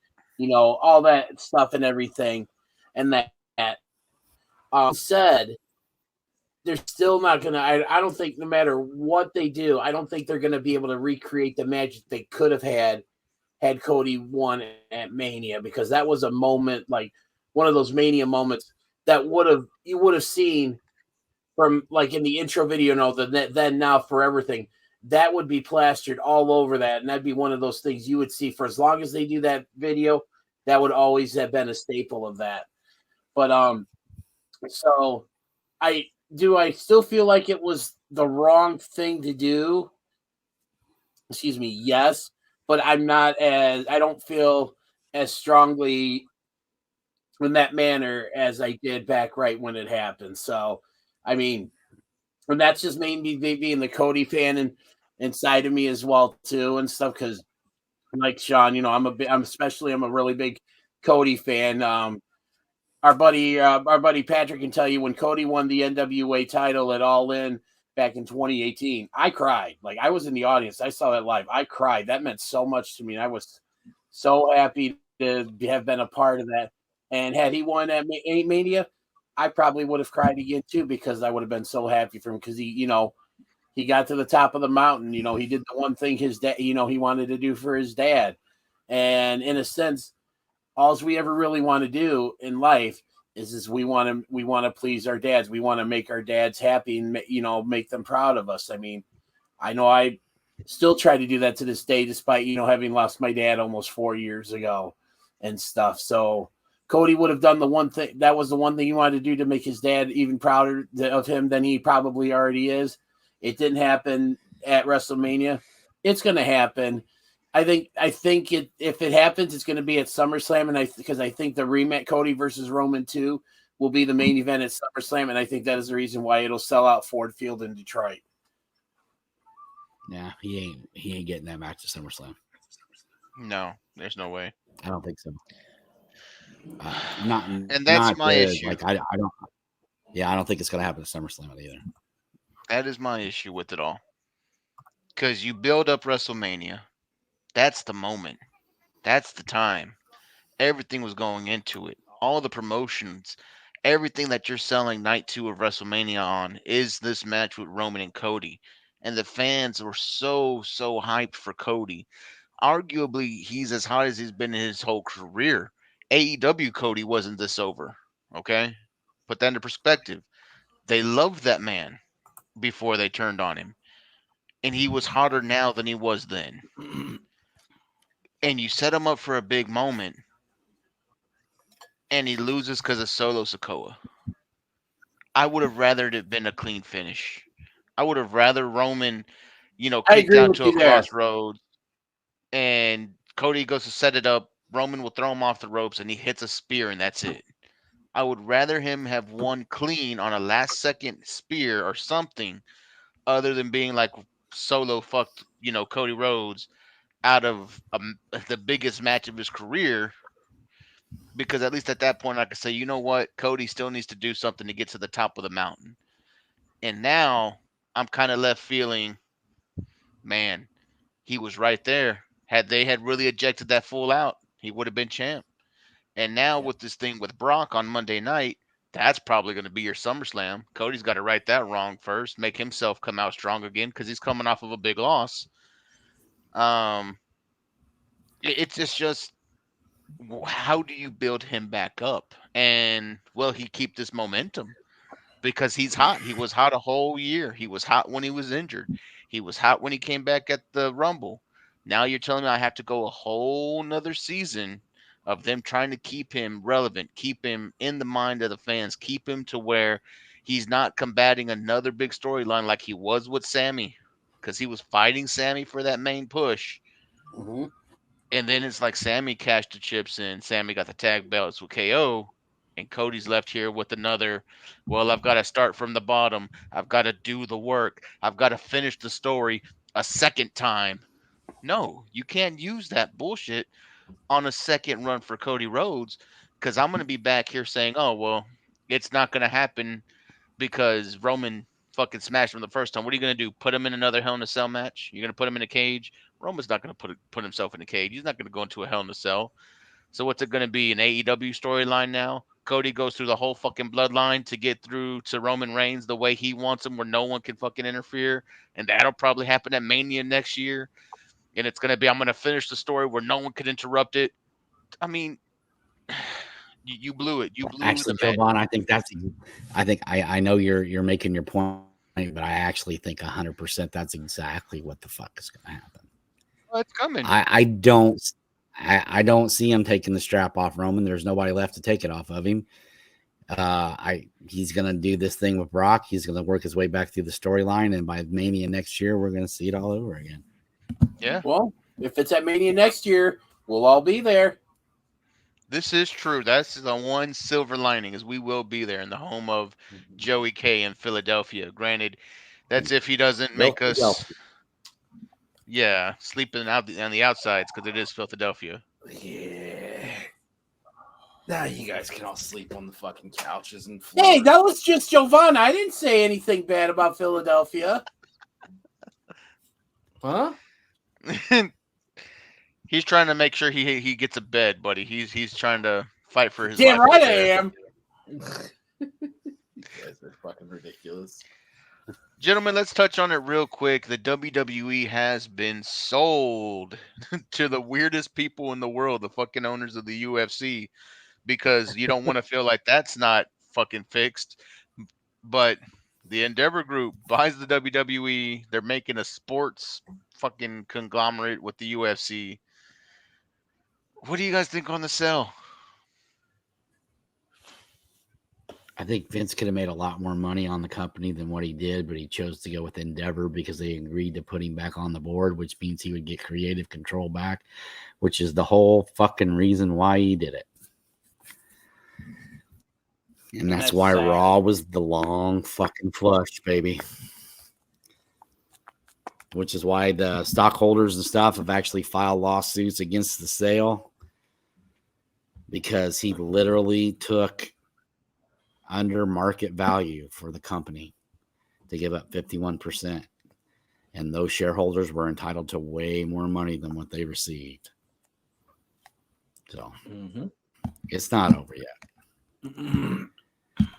all that stuff and everything. And that said, they're still not going to, I don't think no matter what they do, I don't think they're going to be able to recreate the magic they could have had Cody won at Mania, because that was a moment, like one of those Mania moments that you would have seen from like in the intro video, the then now forever thing, that would be plastered all over that. And that'd be one of those things you would see for as long as they do that video. That would always have been a staple of that. But, so I still feel like it was the wrong thing to do? Excuse me. Yes, but I don't feel as strongly in that manner as I did back right when it happened. So, I mean, and that's just maybe being the Cody fan and inside of me as well too and stuff. Because like Sean, I'm a really big Cody fan. Our buddy Patrick can tell you when Cody won the NWA title at All In back in 2018, I cried. Like, I was in the audience. I saw that live. I cried. That meant so much to me. And I was so happy to have been a part of that. And had he won at Mania, I probably would have cried again too, because I would have been so happy for him, because he got to the top of the mountain. He did the one thing his dad, he wanted to do for his dad. And in a sense, all we ever really want to do in life is we want to please our dads. We want to make our dads happy and make them proud of us. I mean, I know I still try to do that to this day, despite having lost my dad almost 4 years ago and stuff. So Cody would have done the one thing. That was the one thing he wanted to do to make his dad even prouder of him than he probably already is. It didn't happen at WrestleMania. It's going to happen. I think if it happens, it's going to be at SummerSlam, and because I think the rematch Cody versus Roman 2 will be the main event at SummerSlam, and I think that is the reason why it'll sell out Ford Field in Detroit. Yeah, he ain't getting that match at SummerSlam. No, there's no way. I don't think so. And that's my issue. Like I don't. Yeah, I don't think it's going to happen at SummerSlam either. That is my issue with it all. Because you build up WrestleMania. That's the moment. That's the time. Everything was going into it. All the promotions, everything that you're selling night 2 of WrestleMania on is this match with Roman and Cody. And the fans were so hyped for Cody. Arguably, he's as hot as he's been in his whole career. AEW Cody wasn't this over. Okay? Put that into perspective. They loved that man before they turned on him. And he was hotter now than he was then. And you set him up for a big moment, and he loses because of Solo Sikoa. I would have rather it been a clean finish. I would have rather Roman, kicked out to a crossroads, and Cody goes to set it up. Roman will throw him off the ropes, and he hits a spear, and that's it. I would rather him have won clean on a last-second spear or something, other than being like Solo fucked, Cody Rhodes out of the biggest match of his career, because at least at that point I could say, you know what, Cody still needs to do something to get to the top of the mountain. And now I'm kind of left feeling, man, he was right there. Had they really ejected that full out, he would have been champ. And now with this thing with Brock on Monday night, That's probably going to be your SummerSlam. Cody's got to right that wrong first, make himself come out strong again because he's coming off of a big loss. It's just how do you build him back up? And will he keep this momentum? Because he's hot. He was hot a whole year. He was hot when he was injured. He was hot when he came back at the Rumble. Now you're telling me I have to go a whole nother season of them trying to keep him relevant, keep him in the mind of the fans, keep him to where he's not combating another big storyline like he was with Sammy, because he was fighting Sammy for that main push. Mm-hmm. And then it's like Sammy cashed the chips in. Sammy got the tag belts with KO. And Cody's left here with another, well, I've got to start from the bottom. I've got to do the work. I've got to finish the story a second time. No, you can't use that bullshit on a second run for Cody Rhodes, because I'm going to be back here saying, oh, well, it's not going to happen because Roman fucking smashed him the first time. What are you going to do? Put him in another Hell in a Cell match? You're going to put him in a cage? Roman's not going to put himself in a cage. He's not going to go into a Hell in a Cell. So what's it going to be, an AEW storyline now? Cody goes through the whole fucking bloodline to get through to Roman Reigns the way he wants him, where no one can fucking interfere. And that'll probably happen at Mania next year. And it's going to be, I'm going to finish the story where no one can interrupt it. I mean, you blew it. You blew Actually, the Jovan, I know you're making your point, but I actually think 100% that's exactly what the fuck is going to happen. Well, it's coming. I don't see him taking the strap off Roman. There's nobody left to take it off of him. He's gonna do this thing with Brock. He's gonna work his way back through the storyline, and by Mania next year, we're gonna see it all over again. Yeah. Well, if it's at Mania next year, we'll all be there. This is true. That's the one silver lining, is we will be there in the home of Joey K in Philadelphia. Granted, that's if he doesn't make us, sleeping out on the outsides, because it is Philadelphia. Yeah. Now you guys can all sleep on the fucking couches and floors. Hey, that was just Jovan. I didn't say anything bad about Philadelphia. Huh? He's trying to make sure he gets a bed, buddy. He's trying to fight for his Damn life. right I am. You guys are fucking ridiculous. Gentlemen, let's touch on it real quick. The WWE has been sold to the weirdest people in the world, the fucking owners of the UFC, because you don't want to feel like that's not fucking fixed. But the Endeavor Group buys the WWE. They're making a sports fucking conglomerate with the UFC. What do you guys think on the sell? I think Vince could have made a lot more money on the company than what he did, but he chose to go with Endeavor because they agreed to put him back on the board, which means he would get creative control back, which is the whole fucking reason why he did it. And that's why sad. Raw was the long fucking flush, baby. Which is why the stockholders and stuff have actually filed lawsuits against the sale, because he literally took under market value for the company to give up 51%. And those shareholders were entitled to way more money than what they received. So It's not over yet.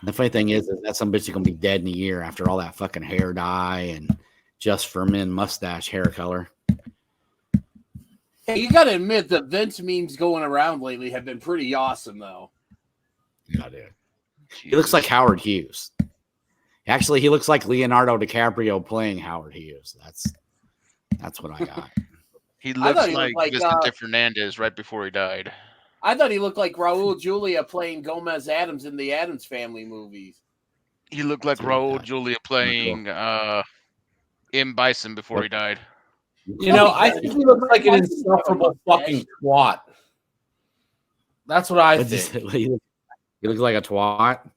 The funny thing is that some bitch is going to be dead in a year after all that fucking hair dye and just for men mustache hair color. Hey, you got to admit the Vince memes going around lately have been pretty awesome, though. Yeah, dude. He looks like Howard Hughes. Actually, he looks like Leonardo DiCaprio playing Howard Hughes. That's what I got. He looks like Vicente Fernandez right before he died. I thought he looked like Raul Julia playing Gomez Adams in the Addams Family movies. He looked like Raul Julia playing M. Bison before he died. You know, I think he looks like an insufferable fucking twat. That's what I think. He looks like a twat.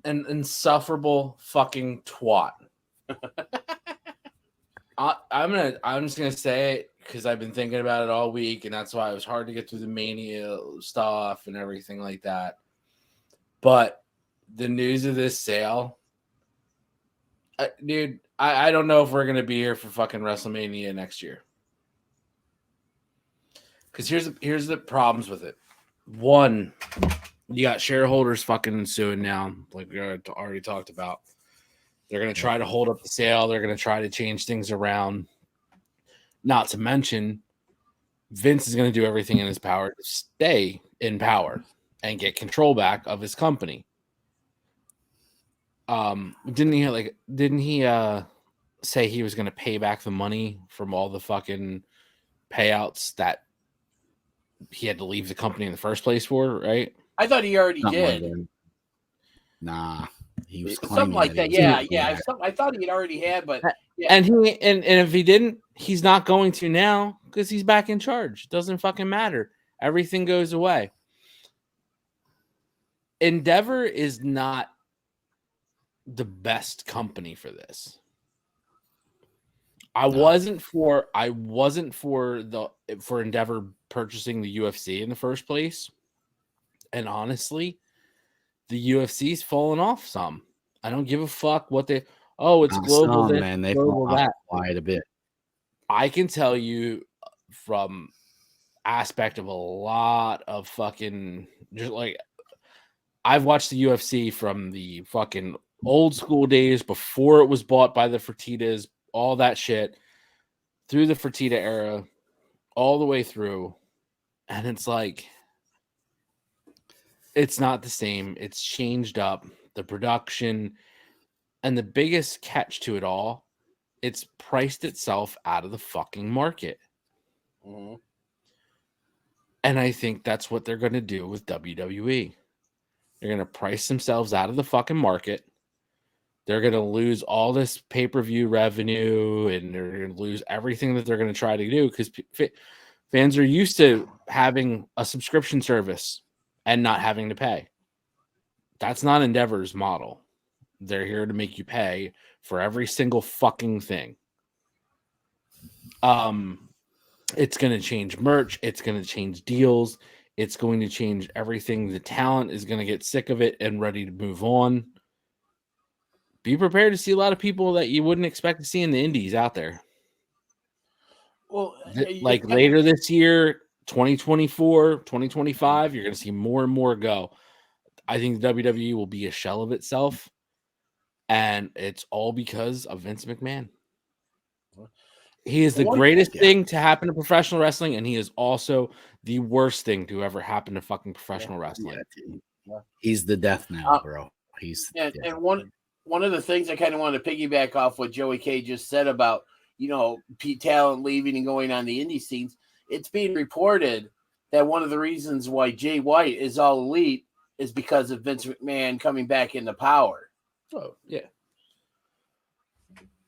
An insufferable fucking twat. I'm just gonna say it because I've been thinking about it all week, and that's why it was hard to get through the Mania stuff and everything like that. But the news of this sale, dude, I don't know if we're gonna be here for fucking WrestleMania next year. Because here's the problems with it. One, You got shareholders fucking suing now, like we already talked about. They're going to try to hold up the sale. They're going to try to change things around. Not to mention, Vince is going to do everything in his power to stay in power and get control back of his company. Didn't he say he was going to pay back the money from all the fucking payouts that he had to leave the company in the first place for, right? I thought he already Something like did. that. Nah, he was Something like that. Yeah. I thought he had already had, but yeah. And if he didn't, he's not going to now because he's back in charge. It doesn't fucking matter. Everything goes away. Endeavor is not the best company for this. I wasn't for Endeavor purchasing the UFC in the first place. And honestly, the UFC's fallen off some. I don't give a fuck what they it's global this, man. They global fall that. off quite a bit. I can tell you from aspect of a lot of fucking just like I've watched the UFC from the fucking old school days before it was bought by the Fertittas, all that shit, through the Fertitta era, all the way through. And it's like, it's not the same. It's changed up. The production and the biggest catch to it all, it's priced itself out of the fucking market. Mm-hmm. And I think that's what they're going to do with WWE. They're going to price themselves out of the fucking market. They're going to lose all this pay-per-view revenue, and they're going to lose everything that they're going to try to do because fans are used to having a subscription service and not having to pay. That's not Endeavor's model. They're here to make you pay for every single fucking thing. It's going to change merch. It's going to change deals. It's going to change everything. The talent is going to get sick of it and ready to move on. Be prepared to see a lot of people that you wouldn't expect to see in the indies out there. Well, like later this year, 2024, 2025, you're going to see more and more go. I think the WWE will be a shell of itself, and it's all because of Vince McMahon. He is the greatest thing to happen to professional wrestling, and he is also the worst thing to ever happen to fucking professional wrestling. Yeah. He's the death now, bro. He's and one of the things I kind of wanted to piggyback off what Joey K just said about, talent leaving and going on the indie scenes. It's being reported that one of the reasons why Jay White is all elite is because of Vince McMahon coming back into power. Oh, yeah.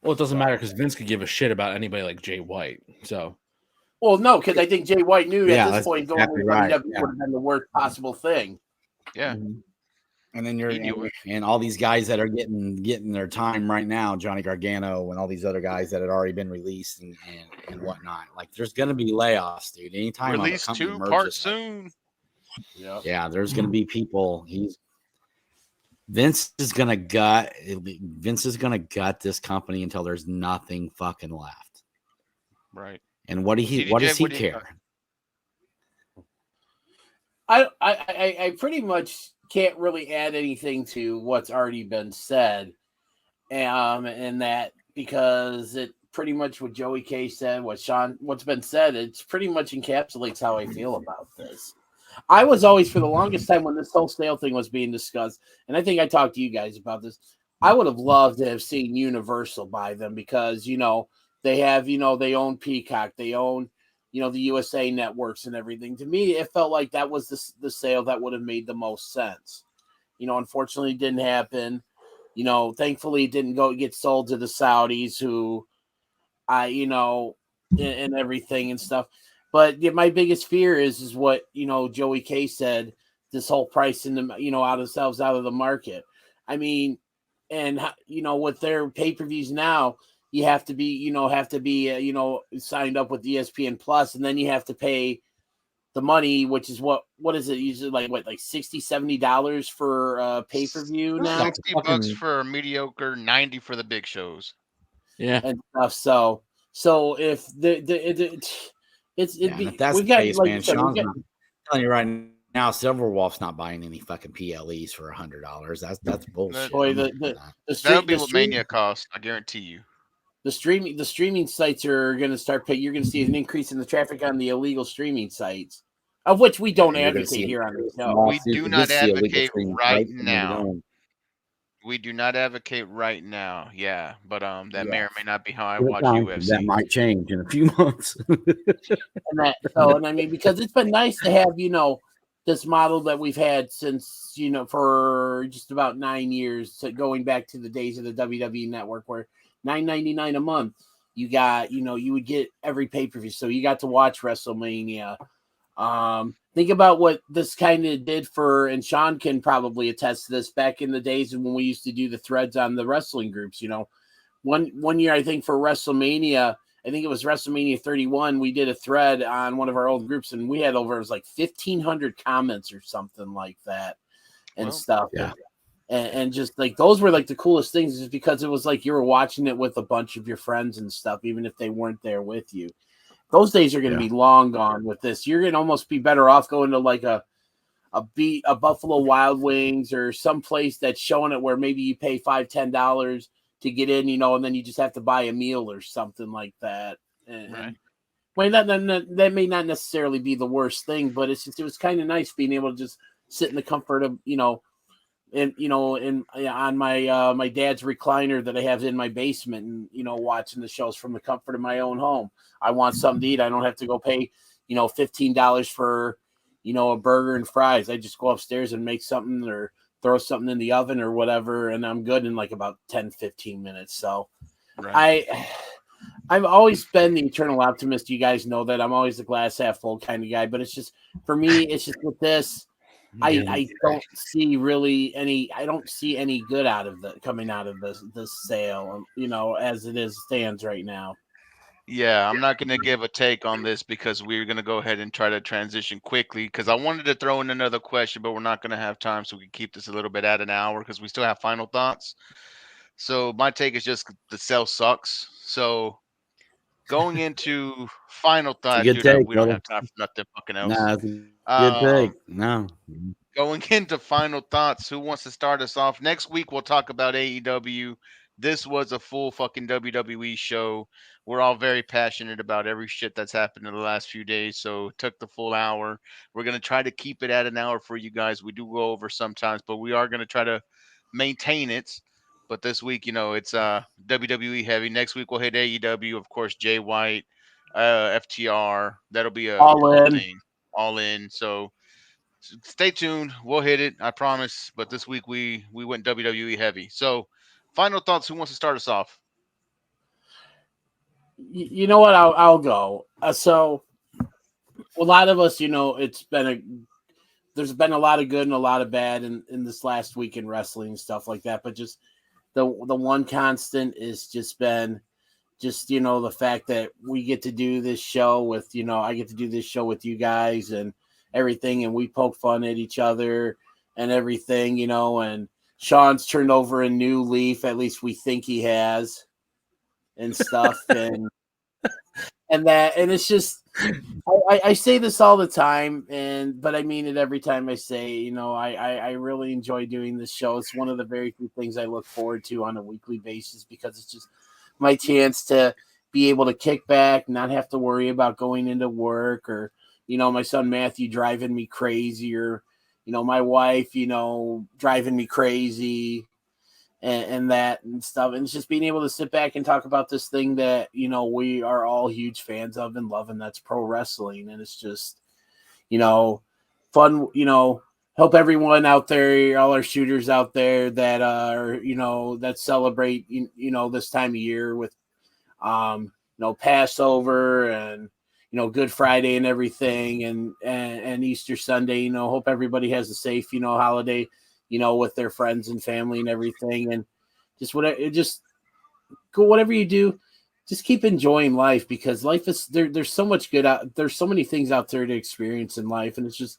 Well, it doesn't matter because Vince could give a shit about anybody like Jay White. So, well, no, because I think Jay White knew at this point going exactly to right. WWE would have been the worst possible thing. Yeah. Mm-hmm. And then and all these guys that are getting their time right now, Johnny Gargano and all these other guys that had already been released and whatnot. Like, there's going to be layoffs, dude. Anytime release 2 part soon. Yeah, there's going to be people. Vince is going to gut this company until there's nothing fucking left. Right. And what does he care? I pretty much can't really add anything to what's already been said, and that because it pretty much what Joey K said, what's been said, it's pretty much encapsulates how I feel about this. I was always, for the longest time when this whole sale thing was being discussed, and I think I talked to you guys about this, I would have loved to have seen Universal buy them because, they have, they own Peacock, they own, the USA networks and everything. To me, it felt like that was the sale that would have made the most sense. Unfortunately, it didn't happen. Thankfully, it didn't get sold to the Saudis who, and everything and stuff. But my biggest fear is what, Joey K said, this whole pricing them, out of the market. I mean, and, with their pay-per-views now, you have to be, signed up with ESPN Plus, and then you have to pay the money, which is what is it usually like $60, $70 for pay-per-view now? $60 for a mediocre, 90 for the big shows. Yeah. And stuff. So if if that's the case, man, Sean's not, I'm telling you right now Silverwolf's not buying any fucking PLEs for $100. That's bullshit. Boy, That'll be what Mania costs. I guarantee you. The streaming sites are going to start paying. You're going to see an increase in the traffic on the illegal streaming sites, of which we don't advocate here on the show. We do not advocate right now. We do not advocate right now. Yeah, but that may or may not be how I watch UFC. That might change in a few months. and I mean, because it's been nice to have, this model that we've had since, for just about 9 years, going back to the days of the WWE Network, where $9.99 a month, you got, you would get every pay-per-view. So you got to watch WrestleMania. Think about what this kind of did for, and Sean can probably attest to this, back in the days when we used to do the threads on the wrestling groups. One year, I think for WrestleMania, I think it was WrestleMania 31, we did a thread on one of our old groups, and we had over, it was like 1,500 comments or something like that and stuff. Yeah. And just like, those were like the coolest things, is because it was like you were watching it with a bunch of your friends and stuff, even if they weren't there with you. Those days are going to be long gone with this. You're going to almost be better off going to like a Buffalo Wild Wings or some place that's showing it, where maybe you pay $5-10 to get in, and then you just have to buy a meal or something like that. And, well, that may not necessarily be the worst thing, but it was kind of nice being able to just sit in the comfort of, on my dad's recliner that I have in my basement, and watching the shows from the comfort of my own home. I want something to eat, I don't have to go pay $15 for a burger and fries. I just go upstairs and make something or throw something in the oven or whatever, and I'm good in like about 10-15 minutes. So I've always been the eternal optimist. You guys know that. I'm always the glass half full kind of guy, but it's just, for me, it's just with this, I don't see really any. I don't see any good coming out of this sale. As it stands right now. Yeah, I'm not going to give a take on this because we're going to go ahead and try to transition quickly, because I wanted to throw in another question, but we're not going to have time, so we can keep this a little bit at an hour because we still have final thoughts. So my take is just the sale sucks. So going into final thoughts, we don't have time for nothing fucking else. Nah, it's a good take. No. Going into final thoughts, who wants to start us off? Next week we'll talk about AEW. This was a full fucking WWE show. We're all very passionate about every shit that's happened in the last few days, so it took the full hour. We're going to try to keep it at an hour for you guys. We do go over sometimes, but we are going to try to maintain it. But this week, it's WWE heavy. Next week we'll hit AEW, of course, Jay White, FTR. That'll be a thing. All in. So stay tuned. We'll hit it, I promise. But this week we went WWE heavy. So final thoughts. Who wants to start us off? You know what? I'll go. So a lot of us, there's been a lot of good and a lot of bad in this last week in wrestling and stuff like that. But just the one constant is just been the fact that we get to do this show with, I get to do this show with you guys and everything, and we poke fun at each other and everything, and Sean's turned over a new leaf, at least we think he has, and stuff. and it's just, I say this all the time, but I mean it every time I say, I really enjoy doing this show. It's one of the very few things I look forward to on a weekly basis, because it's just my chance to be able to kick back, not have to worry about going into work, or, my son Matthew driving me crazy, or, my wife, driving me crazy, and that and stuff. And it's just being able to sit back and talk about this thing that, we are all huge fans of and love, and that's pro wrestling. And it's just, fun, help everyone out there, all our shooters out there that are, that celebrate, this time of year with, Passover and, Good Friday and everything, and Easter Sunday. Hope everybody has a safe, holiday, with their friends and family and everything. And whatever you do, just keep enjoying life, because life is there's so much good out. There's so many things out there to experience in life, and it's just.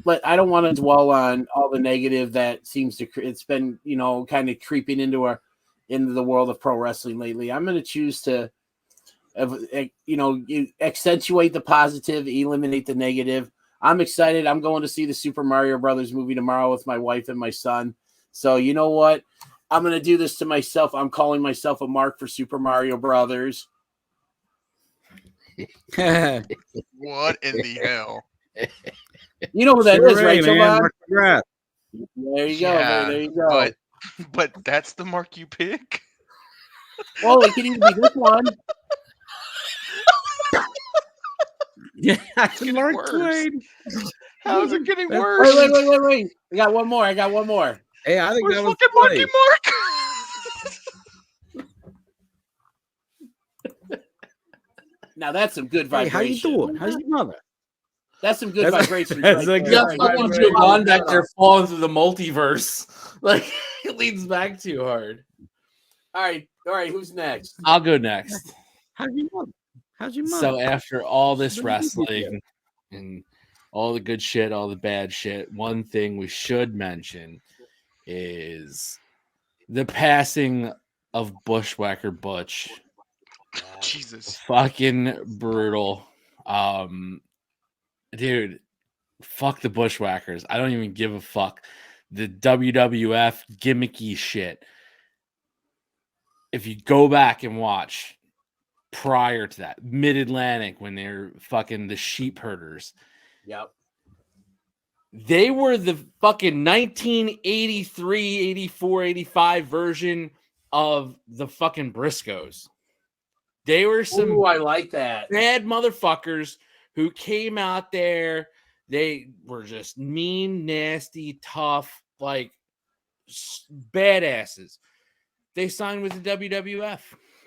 But I don't want to dwell on all the negative that seems to. It's been, kind of creeping into the world of pro wrestling lately. I'm going to choose to. Accentuate the positive, eliminate the negative. I'm excited. I'm going to see the Super Mario Brothers movie tomorrow with my wife and my son. So you know what? I'm going to do this to myself. I'm calling myself a mark for Super Mario Brothers. What in the hell? You know who that is, right, man. Jovan? Mark McGrath. There you go. Yeah, There you go. But that's the mark you pick? Well, it could even be this one. Yeah, It's getting Mark worse. Twain. How's it getting worse? Wait. I got one more. Hey, I think Where's that was fucking Marky Twain. Mark? Now that's some good Hey, vibration. how you doing? How's your mother? That's some good vibration. That's a right good there. Yeah, someone Jovan back there falling through the multiverse. Like it leads back too hard. All right. Who's next? I'll go next. How's your mother? So after all this wrestling and all the good shit, all the bad shit, one thing we should mention is the passing of BushWhacker Butch. Jesus. Fucking brutal. Dude, fuck the Bushwhackers. I don't even give a fuck. The WWF gimmicky shit. If you go back and watch prior to that, Mid-Atlantic, when they're fucking the sheep herders. Yep. They were the fucking 1983, 84, 85 version of the fucking Briscoes. They were some Ooh, I like that. bad motherfuckers who came out there. They were just mean, nasty, tough, like badasses. They signed with the WWF.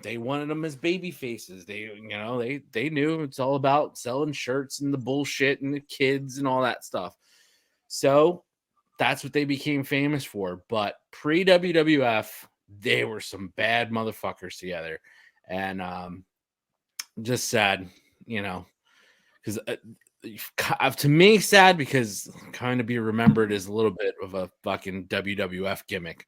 They wanted them as baby faces. They knew it's all about selling shirts and the bullshit and the kids and all that stuff. So that's what they became famous for. But pre-WWF, they were some bad motherfuckers together. And just sad, because to me, sad because kind of be remembered as a little bit of a fucking WWF gimmick,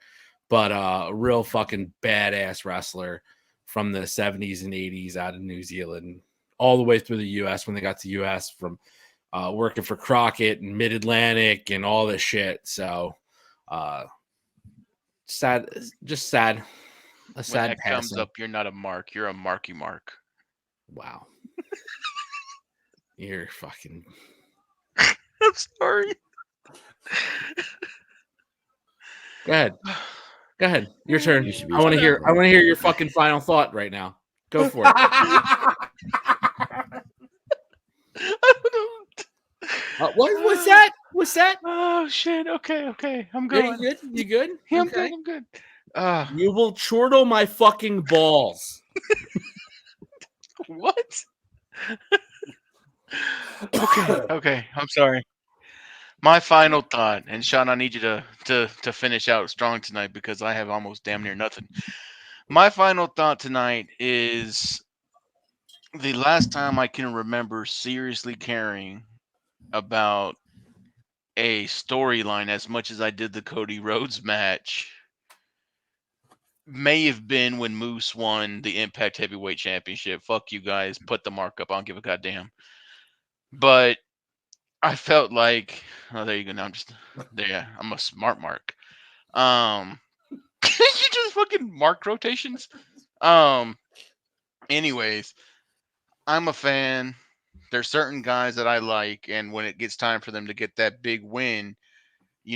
but a real fucking badass wrestler from the 70s and 80s out of New Zealand, all the way through the U.S. when they got to U.S. from working for Crockett and Mid-Atlantic and all this shit. So sad, just sad. A sad When that passing. comes up, you're not a mark. You're a Marky Mark. Wow. You're fucking. I'm sorry. Go ahead. Your turn. You should be I want to hear. ashamed. I want to hear your fucking final thought right now. Go for it. What's that? What's that? Oh shit. Okay. I'm You going. good? You good? Yeah, Okay. I'm good. You will chortle my fucking balls. What? Okay. I'm sorry. My final thought, and Sean, I need you to finish out strong tonight because I have almost damn near nothing. My final thought tonight is the last time I can remember seriously caring about a storyline as much as I did the Cody Rhodes match may have been when Moose won the Impact Heavyweight Championship. Fuck you guys. Put the mark up. I don't give a goddamn. But I felt like, oh, there you go. Now I'm just there. I'm a smart mark. You just fucking mark rotations. Anyways, I'm a fan. There's certain guys that I like, and when it gets time for them to get that big win,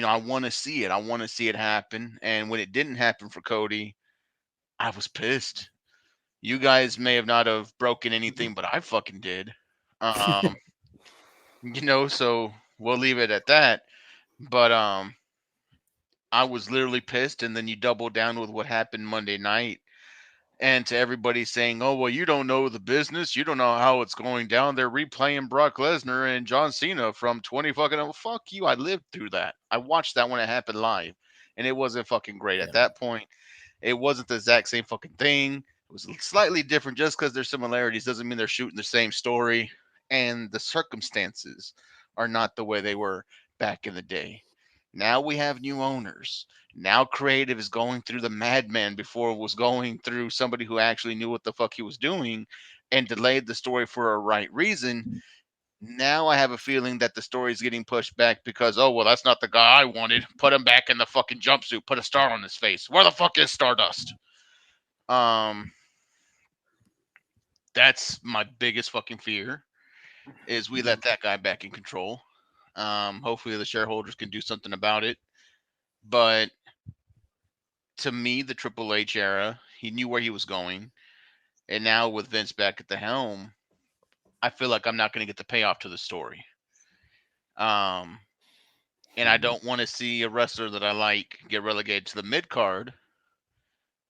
I want to see it. I want to see it happen. And when it didn't happen for Cody, I was pissed. You guys may have not have broken anything, but I fucking did. So we'll leave it at that. But I was literally pissed, and then you double down with what happened Monday night. And to everybody saying, oh, well, you don't know the business. You don't know how it's going down. They're replaying Brock Lesnar and John Cena from 20 fucking, oh, fuck you. I lived through that. I watched that when it happened live, and it wasn't fucking great. At that point, it wasn't the exact same fucking thing. It was slightly different. Just because there's similarities doesn't mean they're shooting the same story. And the circumstances are not the way they were back in the day. Now we have new owners. Now creative is going through the madman before it was going through somebody who actually knew what the fuck he was doing and delayed the story for a right reason. Now I have a feeling that the story is getting pushed back because, oh, well, that's not the guy I wanted. Put him back in the fucking jumpsuit. Put a star on his face. Where the fuck is Stardust? That's my biggest fucking fear, is we let that guy back in control. Hopefully the shareholders can do something about it. But to me, the Triple H era, he knew where he was going. And now with Vince back at the helm, I feel like I'm not going to get the payoff to the story. And I don't want to see a wrestler that I like get relegated to the mid card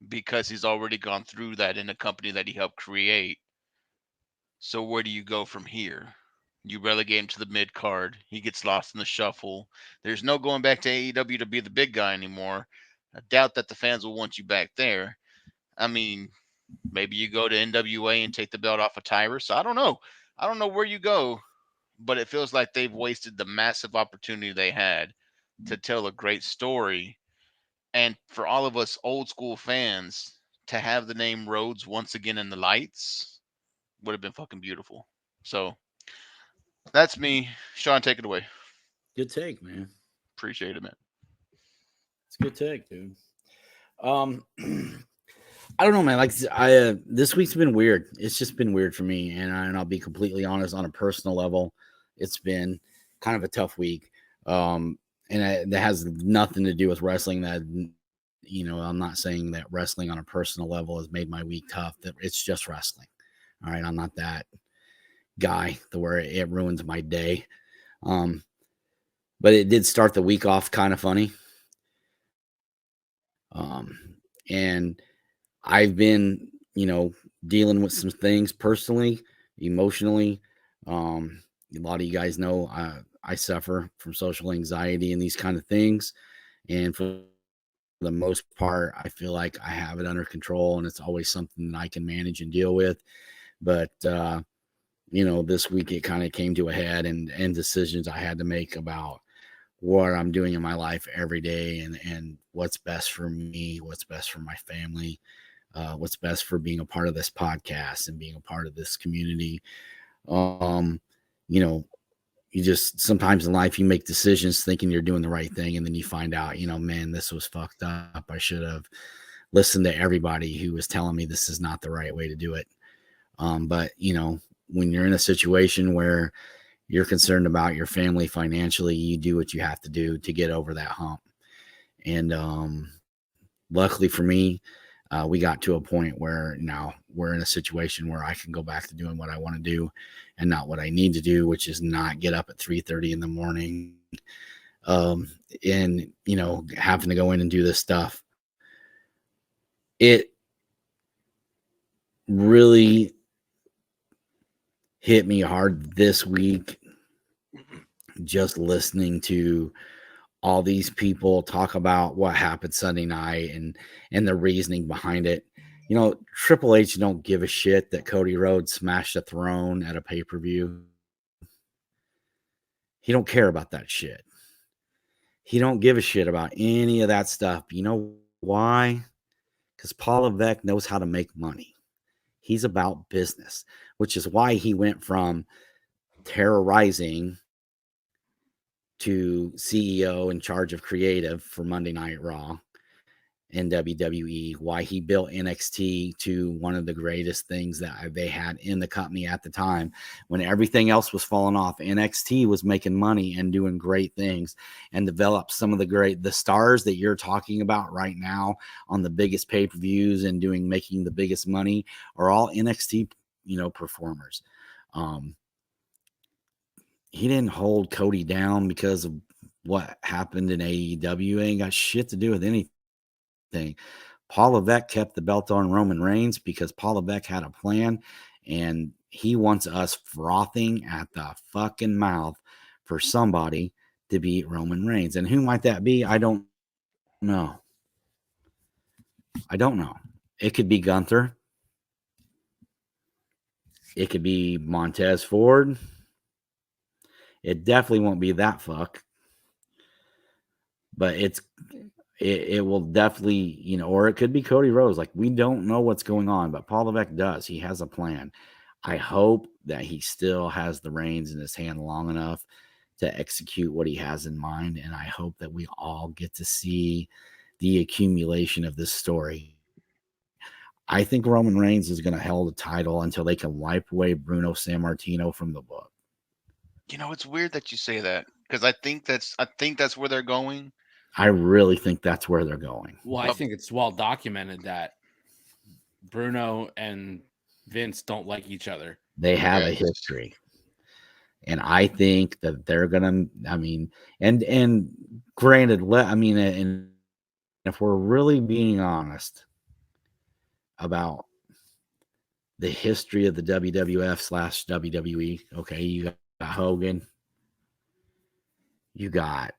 because he's already gone through that in a company that he helped create. So where do you go from here? You relegate him to the mid card. He gets lost in the shuffle. There's no going back to AEW to be the big guy anymore. I doubt that the fans will want you back there. I mean, maybe you go to NWA and take the belt off of Tyrus. I don't know. I don't know where you go, but it feels like they've wasted the massive opportunity they had to tell a great story. And for all of us old school fans to have the name Rhodes once again in the lights would have been fucking beautiful. So that's me. Sean, take it away. Good take, man. Appreciate it, man. It's a good take, dude. I don't know, man. Like this week's been weird. It's just been weird for me, and I'll be completely honest. On a personal level, it's been kind of a tough week. And that has nothing to do with wrestling. That, you know, I'm not saying that wrestling on a personal level has made my week tough. That it's just wrestling. All right, I'm not that guy where it ruins my day. But it did start the week off kind of funny. And I've been, you know, dealing with some things personally, emotionally. A lot of you guys know I suffer from social anxiety and these kind of things. And for the most part, I feel like I have it under control, and it's always something that I can manage and deal with. But, you know, this week it kind of came to a head, and decisions I had to make about what I'm doing in my life every day, and what's best for me, what's best for my family, what's best for being a part of this podcast and being a part of this community. You know, you just sometimes in life you make decisions thinking you're doing the right thing, and then you find out, you know, man, this was fucked up. I should have listened to everybody who was telling me this is not the right way to do it. But, you know, when you're in a situation where you're concerned about your family financially, you do what you have to do to get over that hump. And luckily for me, we got to a point where now we're in a situation where I can go back to doing what I want to do and not what I need to do, which is not get up at 3:30 in the morning and, you know, having to go in and do this stuff. It really hit me hard this week, just listening to all these people talk about what happened Sunday night and the reasoning behind it. You know, Triple H don't give a shit that Cody Rhodes smashed a throne at a pay-per-view. He don't care about that shit. He don't give a shit about any of that stuff. You know why? Because Paul Levesque knows how to make money. He's about business, which is why he went from terrorizing to CEO in charge of creative for Monday Night Raw and WWE, why he built NXT to one of the greatest things that they had in the company at the time. When everything else was falling off, NXT was making money and doing great things and developed some of the stars that you're talking about right now on the biggest pay-per-views and making the biggest money are all NXT, you know, performers. He didn't hold Cody down because of what happened in AEW. It ain't got shit to do with anything. Paul Levesque kept the belt on Roman Reigns because Paul Levesque had a plan, and he wants us frothing at the fucking mouth for somebody to beat Roman Reigns. And who might that be? I don't know. It could be Gunther. It could be Montez Ford. It definitely won't be that fuck. But it will definitely, you know, or it could be Cody Rhodes. Like, we don't know what's going on, but Paul Levesque does. He has a plan. I hope that he still has the reins in his hand long enough to execute what he has in mind. And I hope that we all get to see the accumulation of this story. I think Roman Reigns is going to hold the title until they can wipe away Bruno Sammartino from the book. You know, it's weird that you say that because I think that's where they're going. I really think that's where they're going. Well, I think it's well documented that Bruno and Vince don't like each other. They have a history. And I think that they're going to, I mean, and granted, I mean, and if we're really being honest about the history of the WWF/WWE, okay, you got Hogan, you got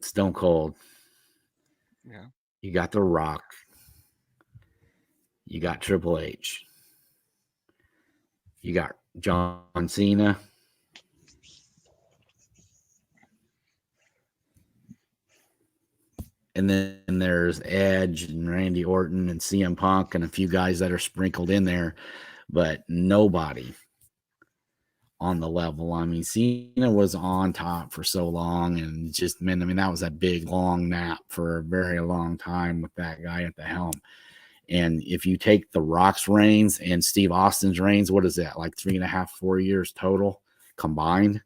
Stone Cold, yeah, you got The Rock, you got Triple H, you got John Cena, and then there's Edge and Randy Orton and CM Punk and a few guys that are sprinkled in there, but nobody on the level. I mean, Cena was on top for so long and just, man, I mean, that was a big, long nap for a very long time with that guy at the helm. And if you take The Rock's reigns and Steve Austin's reigns, what is that, like 3.5, 4 years total combined?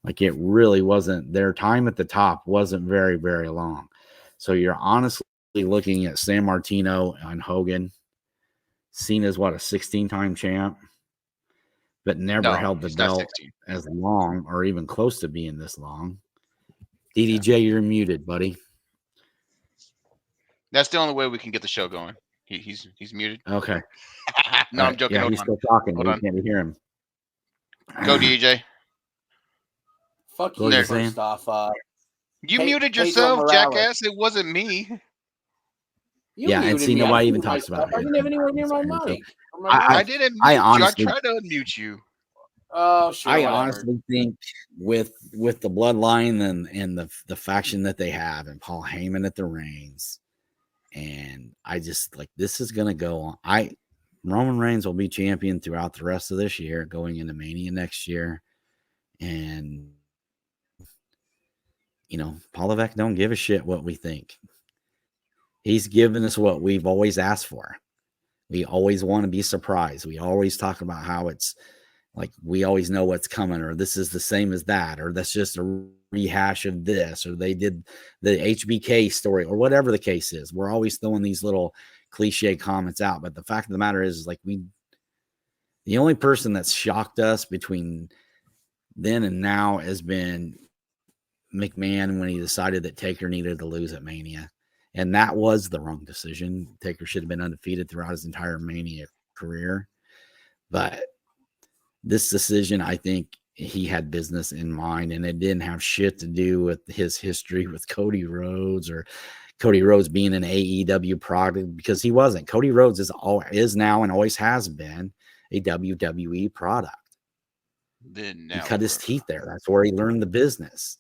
Like, it really wasn't, their time at the top wasn't very, very long. So you're honestly looking at Sammartino and Hogan. Cena's what, a 16-time champ, but never held the belt as long or even close to being this long. DDJ, you're muted, buddy. That's the only way we can get the show going. He's muted. Okay. No, I'm joking. Yeah, he's still talking. We can't hear him. Go, DJ. Fuck you, first off. You muted yourself, jackass. It wasn't me. And Cena, why even talks about it? I didn't have anywhere near my mic. I didn't. I honestly tried to unmute you. Oh, sure. I honestly think with the bloodline and the faction that they have, and Paul Heyman at the reins, and I just like this is gonna go on. Roman Reigns will be champion throughout the rest of this year, going into Mania next year, and you know, Paul Levesque don't give a shit what we think. He's given us what we've always asked for. We always want to be surprised. We always talk about how it's like we always know what's coming, or this is the same as that, or that's just a rehash of this, or they did the HBK story, or whatever the case is. We're always throwing these little cliche comments out. But the fact of the matter is like the only person that's shocked us between then and now has been McMahon when he decided that Taker needed to lose at Mania. And that was the wrong decision. Taker should have been undefeated throughout his entire Mania career. But this decision, I think he had business in mind, and it didn't have shit to do with his history with Cody Rhodes or Cody Rhodes being an AEW product, because he wasn't. Cody Rhodes is now and always has been a WWE product. He cut his teeth there. That's where he learned the business.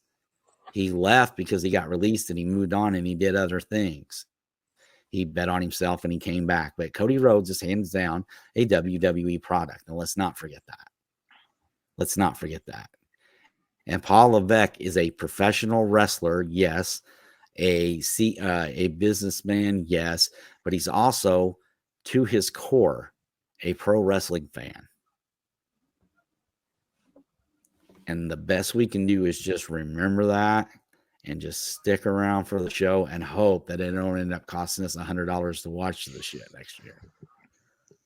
He left because he got released and he moved on and he did other things. He bet on himself and he came back. But Cody Rhodes is hands down a WWE product. And let's not forget that. Let's not forget that. And Paul Levesque is a professional wrestler, yes. A businessman, yes. But he's also, to his core, a pro wrestling fan. And the best we can do is just remember that and just stick around for the show and hope that it don't end up costing us $100 to watch the shit next year.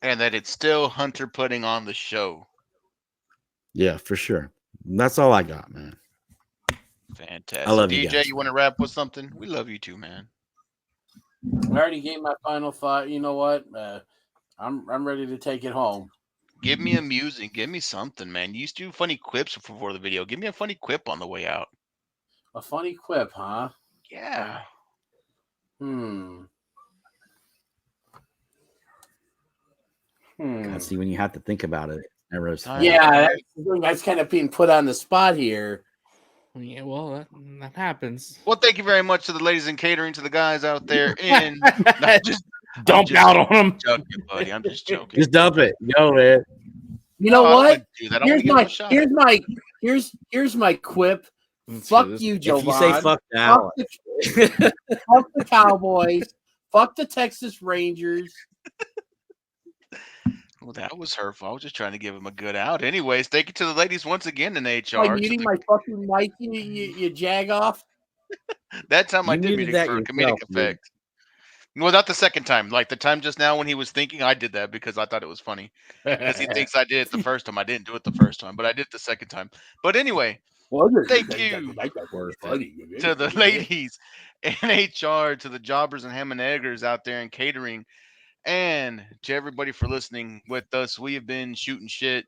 And that it's still Hunter putting on the show. Yeah, for sure. That's all I got, man. Fantastic. I love DJ, you guys. you want to wrap with something? We love you too, man. I already gave my final thought. You know what? I'm ready to take it home. Give me a music. Give me something, man. You used to do funny quips before the video. Give me a funny quip on the way out. A funny quip, huh? Yeah. See, when you have to think about it, yeah, that's kind of being put on the spot here. Yeah, well, that happens. Well, thank you very much to the ladies in catering, to the guys out there in. Dump out on them. Joking, buddy. I'm just joking. Just dump it. Go, man. You know No, I don't what? wanna do that. I wanna give him a shot. Here's my quip. Let's Fuck hear this. you, Jovan. If you say fuck Fuck Dallas, fuck the Cowboys. Fuck the Texas Rangers. Well, that was hurtful. I was just trying to give him a good out. Anyways, thank you to the ladies once again in By HR. muting my fucking mic, you jag off. That time I You did muted mute it that for yourself, comedic effect. Well, not the second time. Like the time just now when he was thinking, I did that because I thought it was funny. Because he thinks I did it the first time. I didn't do it the first time, but I did it the second time. But anyway, thank you to the ladies in HR, to the jobbers and ham and eggers out there in catering, and to everybody for listening with us. We have been shooting shit.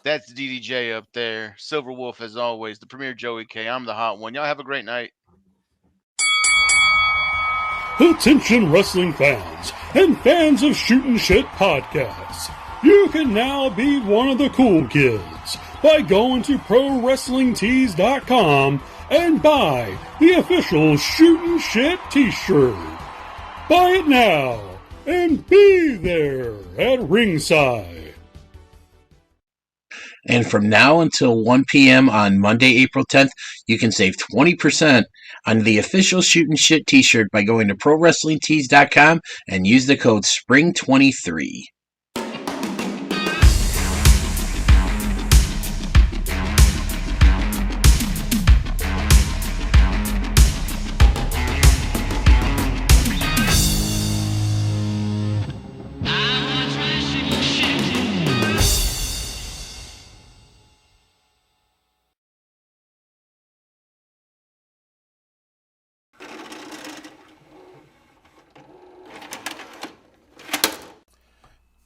That's DDJ up there. Silver Wolf, as always. The premier Joey K. I'm the hot one. Y'all have a great night. Attention wrestling fans and fans of Shootin Shit podcasts. You can now be one of the cool kids by going to ProWrestlingTees.com and buy the official Shootin Shit t-shirt. Buy it now and be there at ringside. And from now until 1 p.m. on Monday, April 10th, you can save 20% on the official Shootin' Shit t-shirt by going to ProWrestlingTees.com and use the code SPRING23.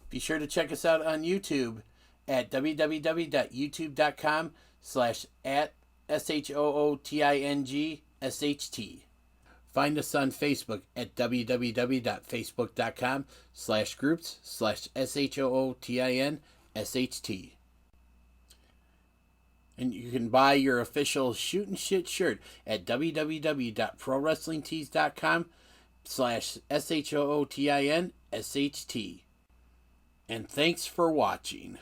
Be sure to check us out on YouTube at www.youtube.com/@SHOOTINGSHT. Find us on Facebook at www.facebook.com/groups/SHOOTINSHT. And you can buy your official Shootin' Shit shirt at www.ProWrestlingTees.com/SHOOTINSHT. And thanks for watching.